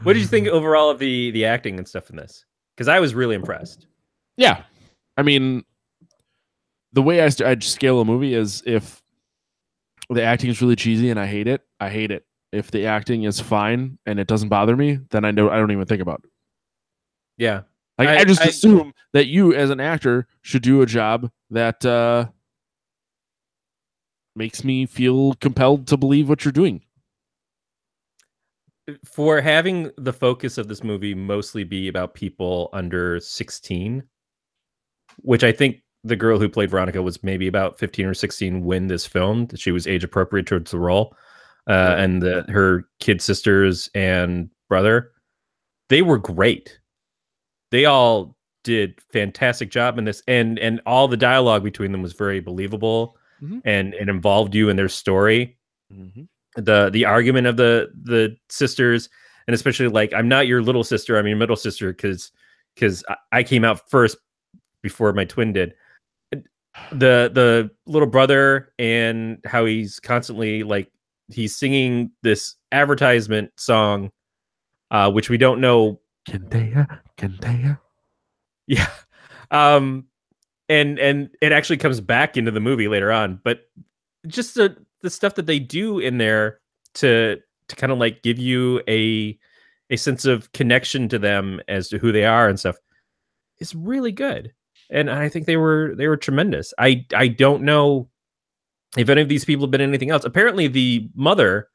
What did you think overall of the acting and stuff in this? Because I was really impressed. Yeah. I mean, the way I'd scale a movie is if the acting is really cheesy and I hate it, I hate it. If the acting is fine and it doesn't bother me, then I don't even think about it. Yeah. Like, I just assume that you as an actor should do a job that makes me feel compelled to believe what you're doing. For having the focus of this movie mostly be about people under 16, which I think the girl who played Veronica was maybe about 15 or 16 when this filmed. She was age appropriate towards the role. And her kid sisters and brother, they were great. They all did fantastic job in this, and all the dialogue between them was very believable, and it involved you in their story. The argument of the sisters, and especially like, I'm not your little sister, I'm your middle sister, because I came out first before my twin did. The little brother, and how he's constantly like, he's singing this advertisement song, which we don't know. Kentaya. Yeah. And it actually comes back into the movie later on, but just the stuff that they do in there to kind of like give you a sense of connection to them as to who they are and stuff is really good. And I think they were tremendous. I don't know if any of these people have been in anything else. Apparently the mother,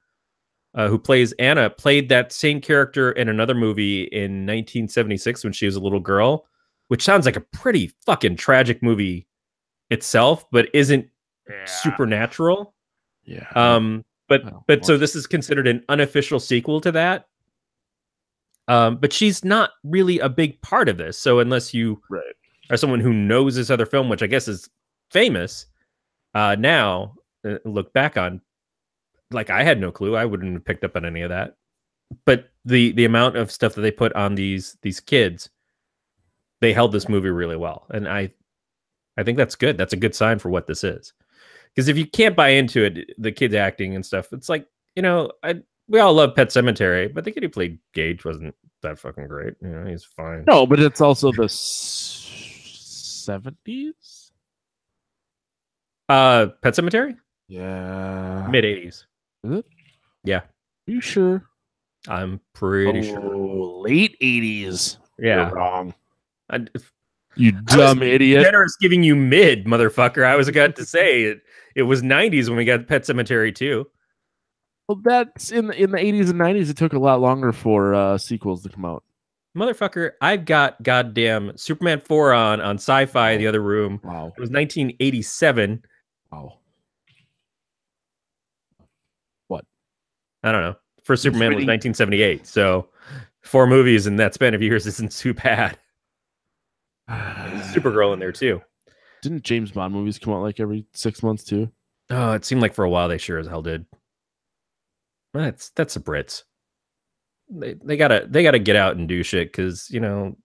who plays Anna, played that same character in another movie in 1976 when she was a little girl, which sounds like a pretty fucking tragic movie itself, but isn't supernatural. Yeah. But so this is considered an unofficial sequel to that. But she's not really a big part of this. So unless you are someone who knows this other film, which I guess is famous, now look back on, like, I had no clue. I wouldn't have picked up on any of that. But the amount of stuff that they put on these kids, they held this movie really well. And I think that's good. That's a good sign for what this is. Because if you can't buy into it, the kids acting and stuff, it's like, we all love Pet Sematary, but the kid who played Gage wasn't that fucking great. He's fine. No, but it's also the 70s. Pet Sematary? Yeah. Mid 80s. Is it? Yeah. Are you sure? I'm pretty sure. Late 80s. Yeah. You're wrong. You dumb idiot. Generous giving you mid, motherfucker. I was about to say it was 90s when we got Pet Sematary 2. Well, that's in the 80s and 90s. It took a lot longer for sequels to come out. Motherfucker, I've got goddamn Superman 4 on Sci-Fi, the other room. Wow. It was 1987. Wow. What? I don't know. First Superman was 1978. So 4 movies in that span of years isn't too bad. Supergirl in there too. Didn't James Bond movies come out like every 6 months too? Oh, it seemed like for a while they sure as hell did. That's the Brits. They gotta get out and do shit, because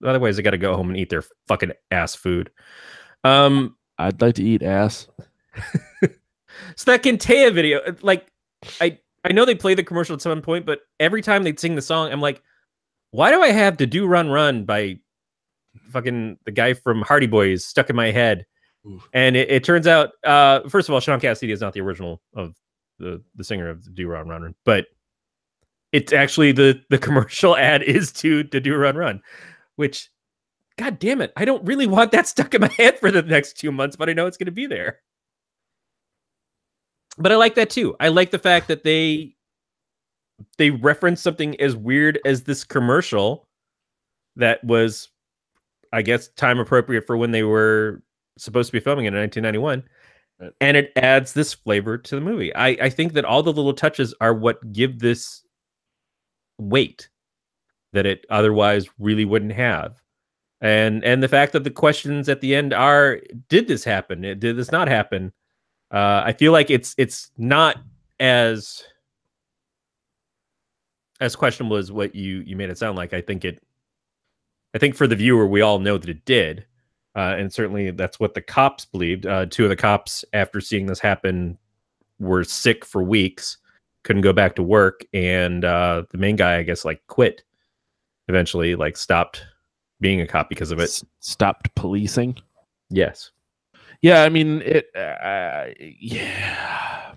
otherwise they gotta go home and eat their fucking ass food. I'd like to eat ass. So that Kentaya video, like, I know they play the commercial at some point, but every time they sing the song, I'm like, why do I have "To Do Run Run" by fucking the guy from Hardy Boys stuck in my head? Oof. And it turns out, first of all, Sean Cassidy is not the original of the singer of "To Do Run Run," but it's actually the commercial ad is to Do Run Run, which, god damn it, I don't really want that stuck in my head for the next 2 months, but I know it's going to be there. But I like that too. I like the fact that they reference something as weird as this commercial that was, I guess, time appropriate for when they were supposed to be filming it in 1991. Right. And it adds this flavor to the movie. I think that all the little touches are what give this weight that it otherwise really wouldn't have. And the fact that the questions at the end are, did this happen? Did this not happen? I feel like it's not as questionable as what you made it sound like. I think for the viewer, we all know that it did. And certainly that's what the cops believed. 2 of the cops, after seeing this happen, were sick for weeks, couldn't go back to work. And the main guy, I guess, like, quit eventually, like, stopped being a cop because of it. Stopped policing? Yes. Yeah, I mean, yeah.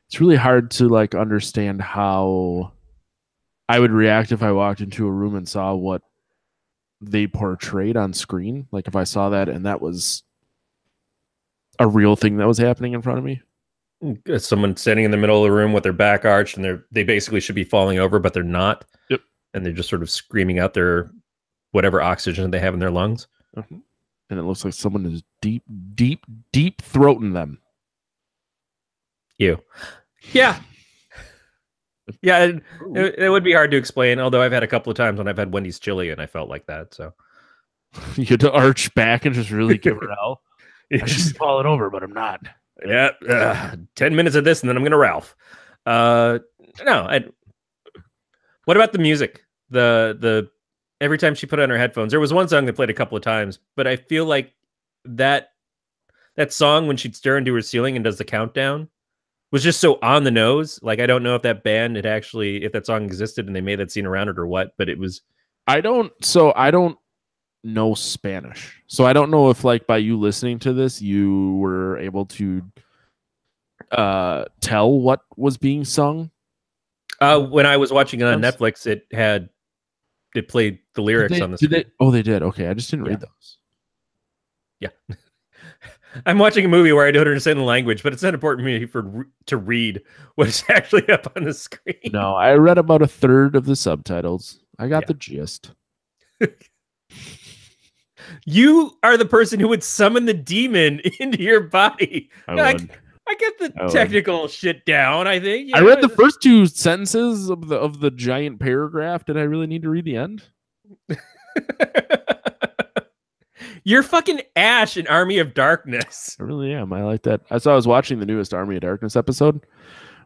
It's really hard to, like, understand how I would react if I walked into a room and saw what they portrayed on screen. Like, if I saw that and that was a real thing that was happening in front of me. Someone standing in the middle of the room with their back arched, and they basically should be falling over, but they're not. Yep. And they're just sort of screaming out their whatever oxygen they have in their lungs. Mm-hmm. And it looks like someone is deep throating them. You. Yeah. Yeah, it would be hard to explain. Although I've had a couple of times when I've had Wendy's chili and I felt like that. So you had to arch back and just really give her hell. I should be falling over, but I'm not. Yeah, 10 minutes of this and then I'm gonna Ralph. No, what about the music? The every time she put on her headphones, there was one song that played a couple of times, but I feel like that song when she'd stare into her ceiling and does the countdown was just so on the nose. Like I don't know if that band had actually, if that song existed and they made that scene around it or what, but it was. I don't know Spanish, so I don't know if like by you listening to this you were able to tell what was being sung. When I was watching it on Netflix, it played the lyrics on the screen. They did. Okay, I just didn't read those. Yeah. I'm watching a movie where I don't understand the language, but it's not important to me to read what's actually up on the screen. No, I read about a third of the subtitles. I got the gist. You are the person who would summon the demon into your body. I get the technical shit down, I think. I read the first two sentences of the giant paragraph. Did I really need to read the end? You're fucking Ash in Army of Darkness. I really am. I like that. I was watching the newest Army of Darkness episode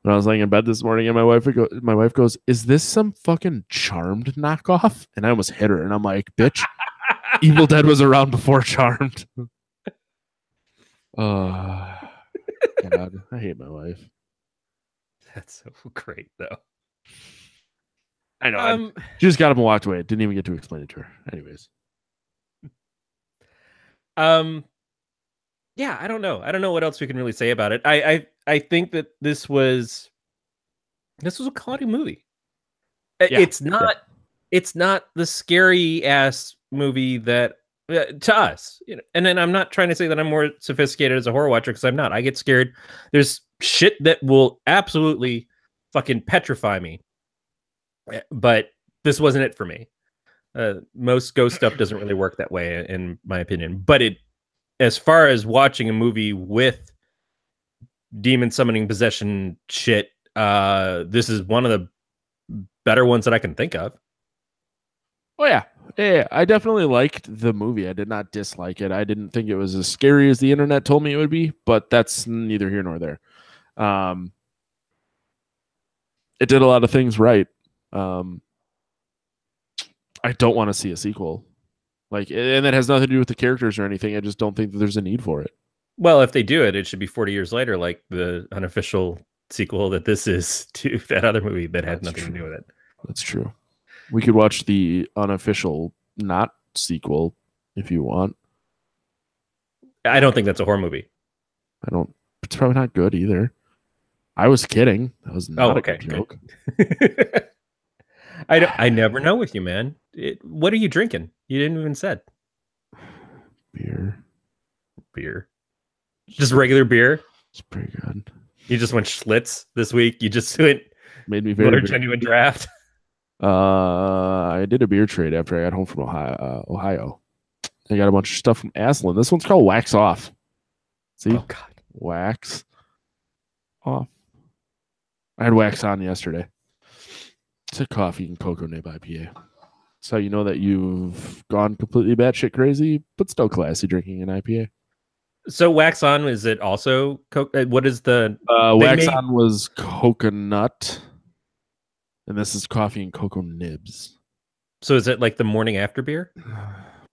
when I was laying in bed this morning, and my wife goes, "Is this some fucking Charmed knockoff?" And I almost hit her, and I'm like, "Bitch, Evil Dead was around before Charmed." God, I hate my wife. That's so great, though. I know. She just got up and walked away. Didn't even get to explain it to her. Anyways. Yeah, I don't know. I don't know what else we can really say about it. I think that this was a quality movie. Yeah, it's not the scary ass movie that to us, and then I'm not trying to say that I'm more sophisticated as a horror watcher, because I'm not. I get scared. There's shit that will absolutely fucking petrify me, but this wasn't it for me. Most ghost stuff doesn't really work that way, in my opinion. But as far as watching a movie with demon summoning possession shit, this is one of the better ones that I can think of. Oh yeah. I definitely liked the movie. I did not dislike it. I didn't think it was as scary as the internet told me it would be, but that's neither here nor there. It did a lot of things right. I don't want to see a sequel. And that has nothing to do with the characters or anything. I just don't think that there's a need for it. Well, if they do it, it should be 40 years later, like the unofficial sequel that this is to that other movie that had nothing to do with it. That's true. We could watch the unofficial not sequel if you want. I don't think that's a horror movie. It's probably not good either. I was kidding. That was not a good joke. I never know with you, man. What are you drinking? You didn't even said. Beer. Just regular beer? It's pretty good. You just went Schlitz this week? You just went made me very genuine draft? I did a beer trade after I got home from Ohio. I got a bunch of stuff from Aslan. This one's called Wax Off. See? Oh, God. Wax Off. I had Wax On yesterday. It's a coffee and cocoa nib IPA. That's how you know that you've gone completely batshit crazy, but still classy drinking an IPA. So Wax On, is it also what is the Wax On was coconut, and this is coffee and cocoa nibs. So is it like the morning after beer?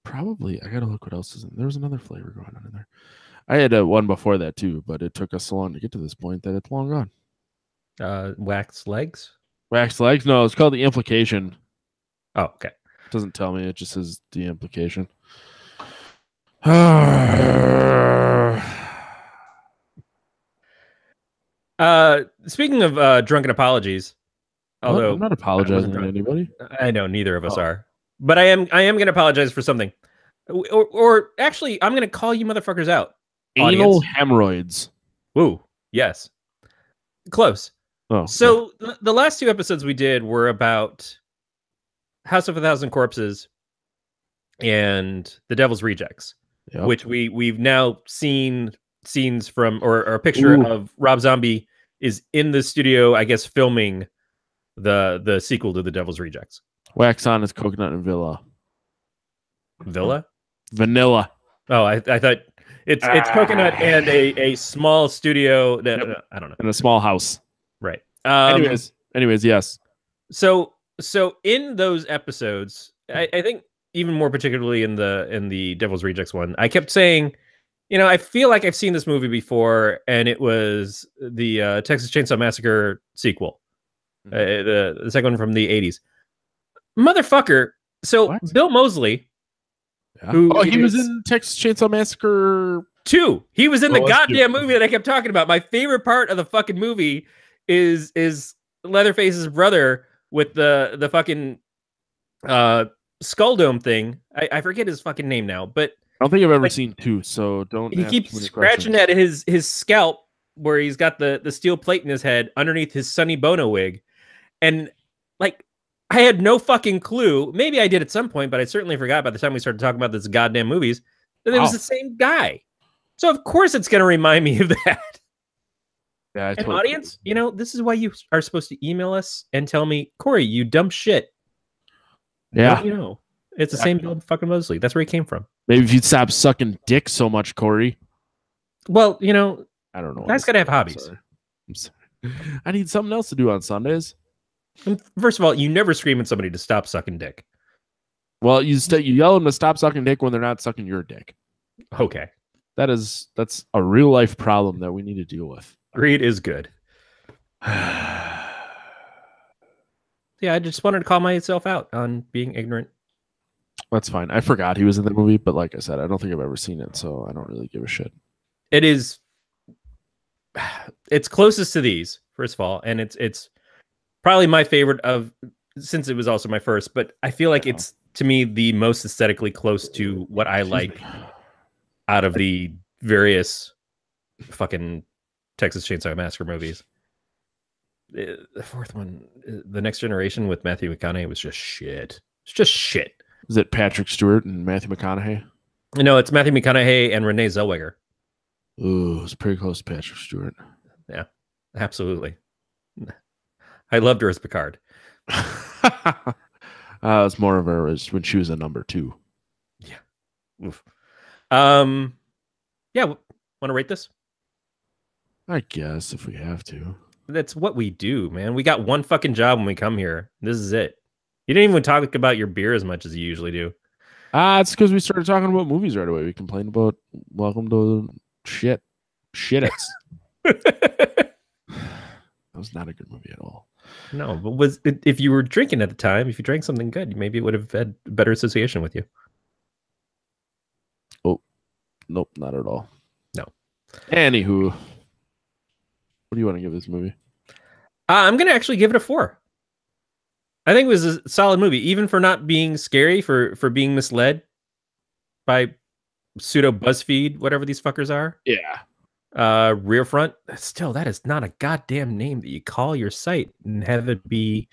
Probably. I gotta look what else is in there. Was another flavor going on in there. I had one before that too, but it took us so long to get to this point that it's long gone. Wax Legs? Wax Legs? No, it's called The Implication. Oh, okay. It doesn't tell me. It just says The Implication. Speaking of drunken apologies, although I'm not apologizing to anybody. I know neither of us are, but I am going to apologize for something, or actually, I'm going to call you motherfuckers out. Anal hemorrhoids. Woo, yes, close. Oh, so the last two episodes we did were about House of a Thousand Corpses and The Devil's Rejects, which we've now seen scenes from, or a picture of Rob Zombie is in the studio, I guess, filming the sequel to The Devil's Rejects. Wax on is coconut and vanilla. Vanilla. Oh, I thought it's coconut and a small studio that I don't know, in a small house. Right. Anyways, yes. So in those episodes, I think even more particularly in the Devil's Rejects one, I kept saying, I feel like I've seen this movie before, and it was the Texas Chainsaw Massacre sequel, the second one from the 80s. Motherfucker. So what? Bill Moseley, he was in Texas Chainsaw Massacre 2. He was in the goddamn movie that I kept talking about. My favorite part of the fucking movie is Leatherface's brother with the fucking skull dome thing. I forget his fucking name now, but I don't think I've ever seen 2, so don't. He keeps scratching at his scalp where he's got the steel plate in his head underneath his Sonny Bono wig, and like I had no fucking clue. Maybe I did at some point, but I certainly forgot by the time we started talking about this goddamn movies that it was the same guy. So of course it's going to remind me of that. Yeah, and audience, this is why you are supposed to email us and tell me, Corey, you dumb shit. Yeah, it's the same Bill fucking Moseley. That's where he came from. Maybe if you'd stop sucking dick so much, Corey. Well, I don't know. Guys gotta have hobbies. I'm sorry. I need something else to do on Sundays. And first of all, you never scream at somebody to stop sucking dick. Well, you yell them to stop sucking dick when they're not sucking your dick. Okay, that's a real life problem that we need to deal with. Greed is good. Yeah, I just wanted to call myself out on being ignorant. That's fine. I forgot he was in the movie, but like I said, I don't think I've ever seen it, so I don't really give a shit. It's closest to these, first of all, and it's probably my favorite since it was also my first, but I feel like it's, to me, the most aesthetically close to what I like out of the various fucking Texas Chainsaw Massacre movies. The fourth one, The Next Generation with Matthew McConaughey, was just shit. It's just shit. Is it Patrick Stewart and Matthew McConaughey? No, it's Matthew McConaughey and Renee Zellweger. Ooh, it's pretty close to Patrick Stewart. Yeah, absolutely. I loved her as Picard. It's more of her as when she was a number 2. Yeah. Oof. Yeah. Want to rate this? I guess if we have to. That's what we do, man. We got one fucking job when we come here. This is it. You didn't even talk about your beer as much as you usually do. It's because we started talking about movies right away. We complained about Welcome to Shit. Shittits. That was not a good movie at all. No, but if you were drinking at the time, if you drank something good, maybe it would have had a better association with you. Oh, nope, not at all. No. Anywho, what do you want to give this movie? I'm going to actually give it a 4. I think it was a solid movie, even for not being scary, for being misled by pseudo BuzzFeed, whatever these fuckers are. Yeah. Rear Front. Still, that is not a goddamn name that you call your site and have it be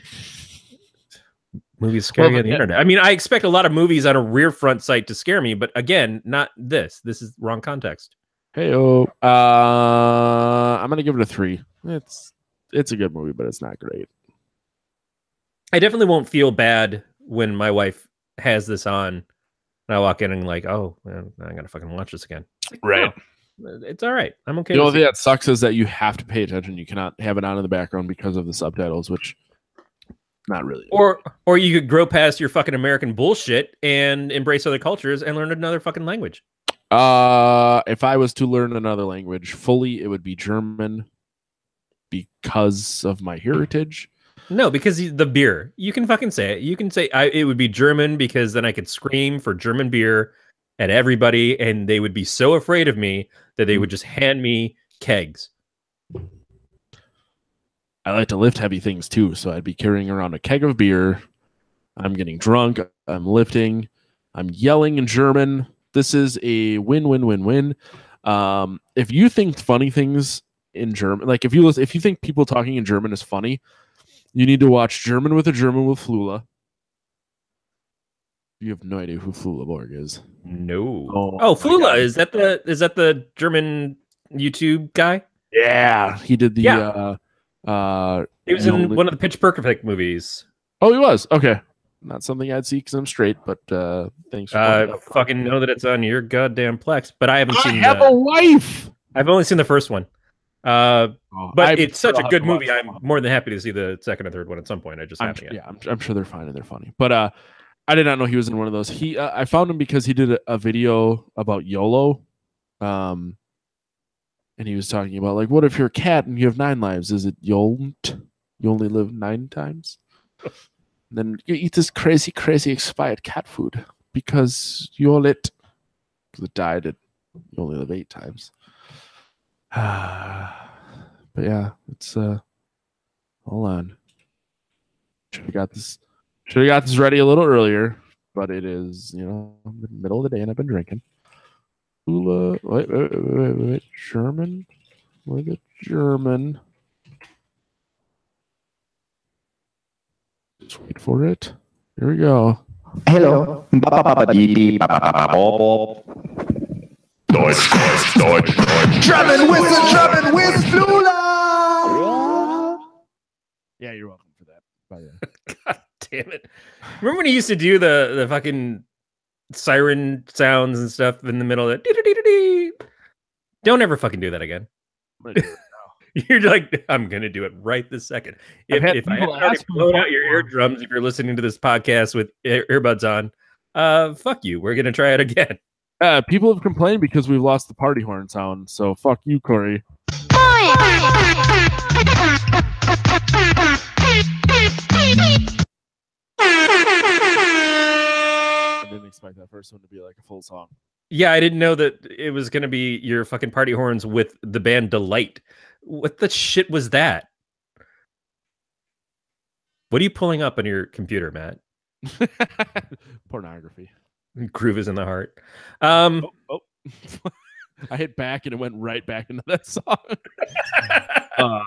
movies scary on the internet. I mean, I expect a lot of movies on a Rear Front site to scare me, but again, not this. This is wrong context. Hey-oh. I'm gonna give it a 3. It's a good movie, but it's not great. I definitely won't feel bad when my wife has this on and I walk in and like, oh, man, I gotta fucking watch this again. Like, right. No, it's all right. I'm okay. The only thing that sucks is that you have to pay attention. You cannot have it on in the background because of the subtitles, which not really. Or you could grow past your fucking American bullshit and embrace other cultures and learn another fucking language. If I was to learn another language fully, it would be German because of my heritage. No, because the beer. You can fucking say it. You can say it would be German because then I could scream for German beer at everybody and they would be so afraid of me that they would just hand me kegs. I like to lift heavy things too, so I'd be carrying around a keg of beer. I'm getting drunk. I'm lifting. I'm yelling in German. This is a win-win-win-win. If you think funny things in German, like if you think people talking in German is funny, you need to watch German with Flula. You have no idea who Flula Borg is. No. Oh, Flula, is that the German YouTube guy? Yeah, he did the He was in one of the Pitch Perfect movies. Oh, he was? Okay. Not something I'd see because I'm straight, but thanks for I fucking know that it's on your goddamn Plex, but I haven't seen. I have a wife. I've only seen the first one. But it's such a good movie. I'm more than happy to see the second and third one at some point. I just haven't yet. Yeah, I'm sure they're fine and they're funny. But I did not know he was in one of those. I found him because he did a video about YOLO. And he was talking about, like, what if you're a cat and you have 9 lives? Is it YOLT? You only live 9 times? Then you eat this crazy, crazy expired cat food because you're lit. Because it died and you only live 8 times. But yeah, it's hold on. Should have got this ready a little earlier, but it is, the middle of the day and I've been drinking. Wait. German? Where's the German? Just wait for it. Here we go. Hello. Deutsch. German with Lula. Yeah, you're welcome for that. God damn it. Remember when he used to do the fucking siren sounds and stuff in the middle of it? Don't ever fucking do that again. You're like, I'm gonna do it right this second. If I haven't already blown out your eardrums, if you're listening to this podcast with earbuds on, fuck you. We're gonna try it again. People have complained because we've lost the party horn sound, so fuck you, Corey. I didn't expect that first one to be like a full song. Yeah, I didn't know that it was going to be your fucking party horns with the band Delight. What the shit was that? What are you pulling up on your computer, Matt? Pornography. Groove is in the heart. I hit back and it went right back into that song. Man,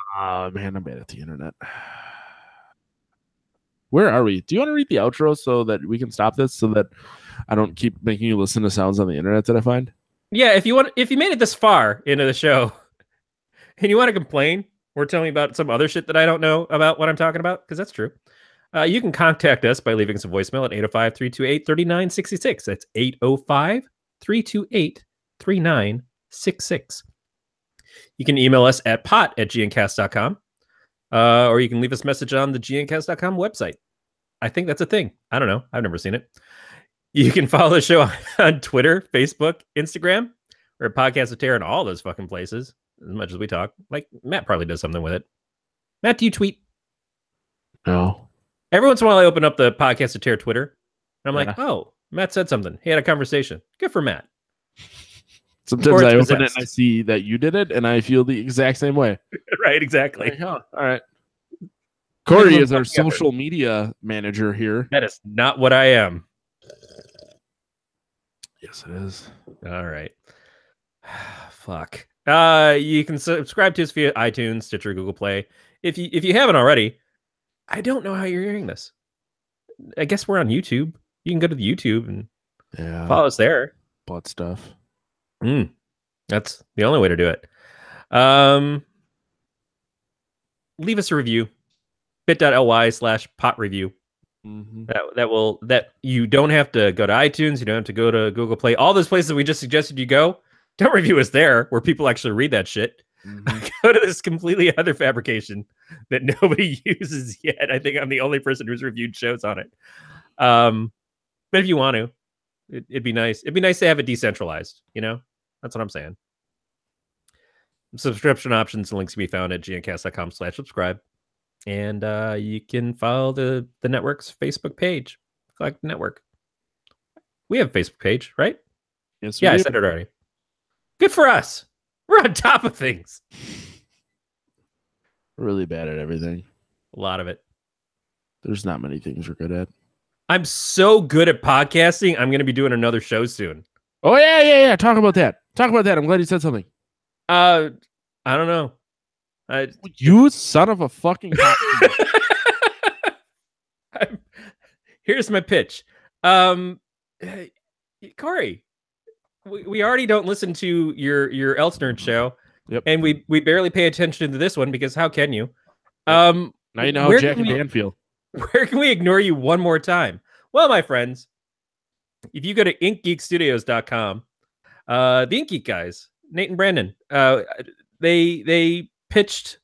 I'm bad at the internet. Where are we? Do you want to read the outro so that we can stop this, so that I don't keep making you listen to sounds on the internet that I find? Yeah, if you made it this far into the show and you want to complain or tell me about some other shit that I don't know about what I'm talking about, because that's true, you can contact us by leaving us a voicemail at 805-328-3966. That's 805-328-3966. You can email us at PoT@gncast.com. Or you can leave us a message on the gncast.com website. I think that's a thing. I don't know. I've never seen it. You can follow the show on Twitter, Facebook, Instagram. We're a Podcast of Terror in all those fucking places, as much as we talk. Like, Matt probably does something with it. Matt, do you tweet? No. Every once in a while, I open up the Podcast of Terror Twitter, and I'm like, oh, Matt said something. He had a conversation. Good for Matt. Sometimes I open it and I see that you did it, and I feel the exact same way. Right, exactly. Like, all right. Corey is our social media manager here. That is not what I am. Yes, it is. All right. Fuck. You can subscribe to us via iTunes, Stitcher, Google Play. If you haven't already, I don't know how you're hearing this. I guess we're on YouTube. You can go to the YouTube and follow us there. Butt stuff. That's the only way to do it. Leave us a review. bit.ly/pot review. That you don't have to go to iTunes. You don't have to go to Google Play. All those places we just suggested you go. Don't review us there, where people actually read that shit. Go to this completely other fabrication that nobody uses yet. I think I'm the only person who's reviewed shows on it. But if you want to, it'd be nice. It'd be nice to have it decentralized. That's what I'm saying. Subscription options and links can be found at gncast.com/subscribe. And you can follow the network's Facebook page. Collect Network. We have a Facebook page, right? Yes. Yeah, I said it already. Good for us. We're on top of things. We're really bad at everything. A lot of it. There's not many things we're good at. I'm so good at podcasting. I'm going to be doing another show soon. Oh, yeah. Talk about that. I'm glad you said something. I don't know. You son of a fucking Here's my pitch. Corey, we already don't listen to your Elstern show. Yep. And we barely pay attention to this one because how can you? Now you know how Jack and Dan feel. Where can we ignore you one more time? Well, my friends, if you go to inkgeekstudios.com, the Ink Geek guys, Nate and Brandon, they pitched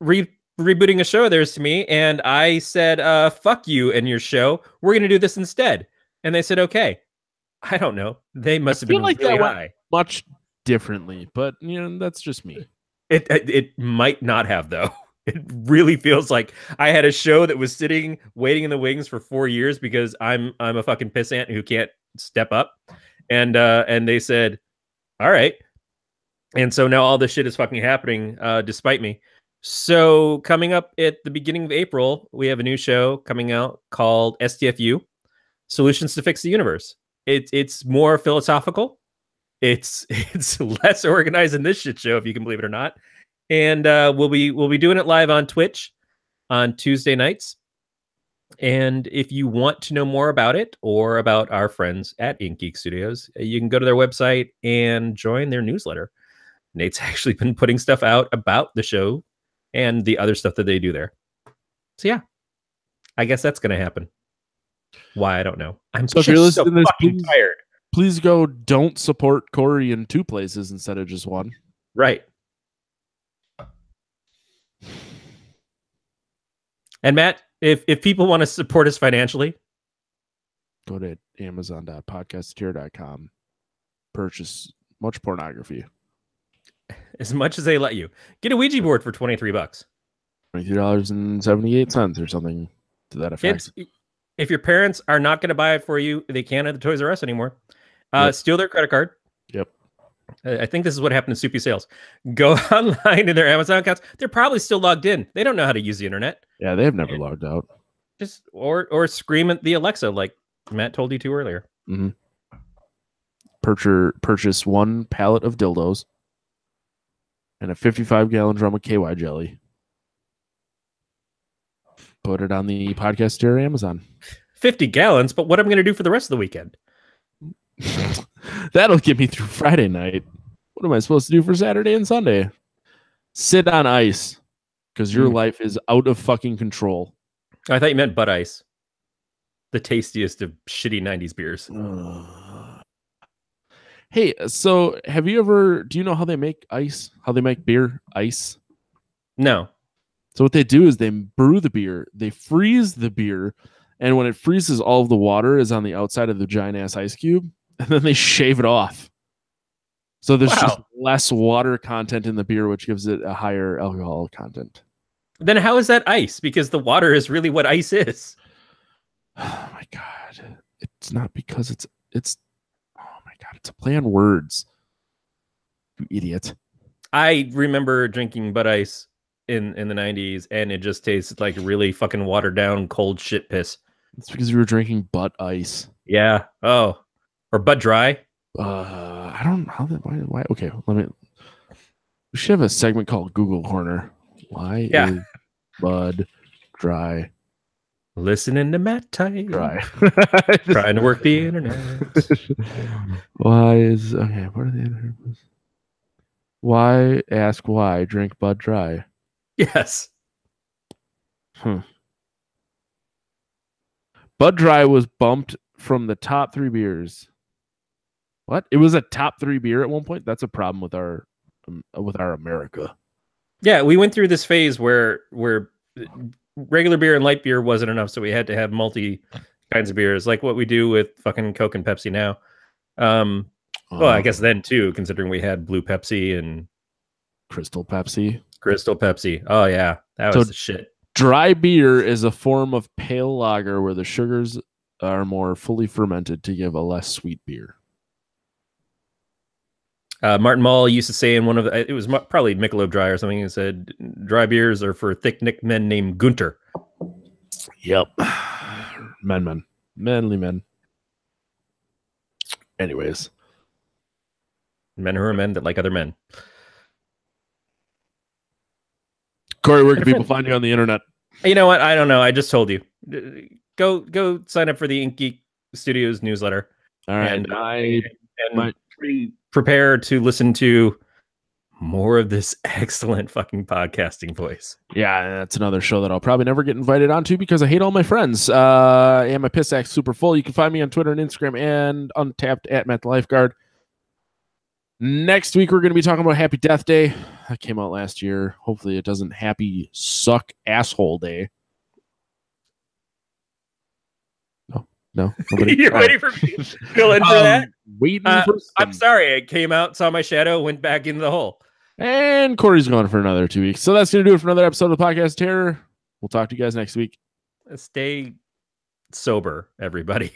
rebooting a show of theirs to me, and I said, fuck you and your show. We're going to do this instead. And they said, okay. I don't know. They must have been like really high. Much differently, but that's just me. It might not have, though. It really feels like I had a show that was sitting waiting in the wings for 4 years because I'm a fucking pissant who can't step up. And they said, all right. And so now all this shit is fucking happening despite me. So coming up at the beginning of April, we have a new show coming out called STFU, Solutions to Fix the Universe. It's more philosophical. It's less organized than this shit show, if you can believe it or not. And we'll be doing it live on Twitch on Tuesday nights. And if you want to know more about it or about our friends at Ink Geek Studios, you can go to their website and join their newsletter. Nate's actually been putting stuff out about the show and the other stuff that they do there. So yeah, I guess that's going to happen. Why, I don't know. I'm so fucking tired. Please go don't support Corey in 2 places instead of just 1. Right. And Matt, if people want to support us financially, go to amazon.podcasteer.com. Purchase much pornography. As much as they let you. Get a Ouija board for $23. $23.78 or something to that effect. If your parents are not going to buy it for you, they can't at the Toys R Us anymore. Steal their credit card. Yep. I think this is what happened to Soupy Sales. Go online to their Amazon accounts. They're probably still logged in. They don't know how to use the internet. Yeah, they've never logged out. Just or scream at the Alexa like Matt told you to earlier. Mm-hmm. Purchase 1 pallet of dildos and a 55-gallon drum of KY jelly. Put it on the podcast tier Amazon. 50 gallons, but what am I going to do for the rest of the weekend? That'll get me through Friday night. What am I supposed to do for Saturday and Sunday? Sit on ice because your life is out of fucking control. I thought you meant Bud Ice. The tastiest of shitty 90s beers. Hey, so do you know how they make ice? How they make beer ice? No. So what they do is they brew the beer, they freeze the beer, and when it freezes, all of the water is on the outside of the giant ass ice cube, and then they shave it off. So there's just less water content in the beer, which gives it a higher alcohol content. Then how is that ice? Because the water is really what ice is. Oh my god. It's not because it's oh my god, it's a play on words. You idiot. I remember drinking Bud Ice in the 90s, and it just tasted like really fucking watered down cold shit piss. It's because you were drinking Bud Ice. Yeah. Oh. Or Bud Dry. I don't know how that why okay, we should have a segment called Google Corner. Why is Bud Dry? Listening to Matt Tight. Dry. Trying to work the internet. Why is okay, what are the internet? Why ask why drink Bud Dry? Yes. Bud Dry was bumped from the top 3 beers. What? It was a top 3 beer at one point? That's a problem with our America. Yeah, we went through this phase where regular beer and light beer wasn't enough, so we had to have multi kinds of beers, like what we do with fucking Coke and Pepsi now. Well, I guess then too, considering we had Blue Pepsi and Crystal Pepsi. Oh yeah, that was the shit. Dry beer is a form of pale lager where the sugars are more fully fermented to give a less sweet beer. Martin Mull used to say in one of it was probably Michelob Dry or something. He said, "Dry beers are for thick-necked men named Gunter." Yep, manly men. Anyways, men who are men that like other men. Corey, where can people find you on the internet? You know what? I don't know. I just told you. Go sign up for the Ink Geek Studios newsletter. All right, and prepare to listen to more of this excellent fucking podcasting voice. Yeah, that's another show that I'll probably never get invited onto because I hate all my friends. And my piss sack's super full. You can find me on Twitter and Instagram and Untapped at Matt the Lifeguard. Next week, we're going to be talking about Happy Death Day. That came out last year. Hopefully, it doesn't Happy Suck Asshole Day. No, nobody. You're waiting for me to fill in for that? Waiting for I'm sorry. I came out, saw my shadow, went back into the hole. And Corey's gone for another 2 weeks. So that's going to do it for another episode of Podcast Terror. We'll talk to you guys next week. Stay sober, everybody.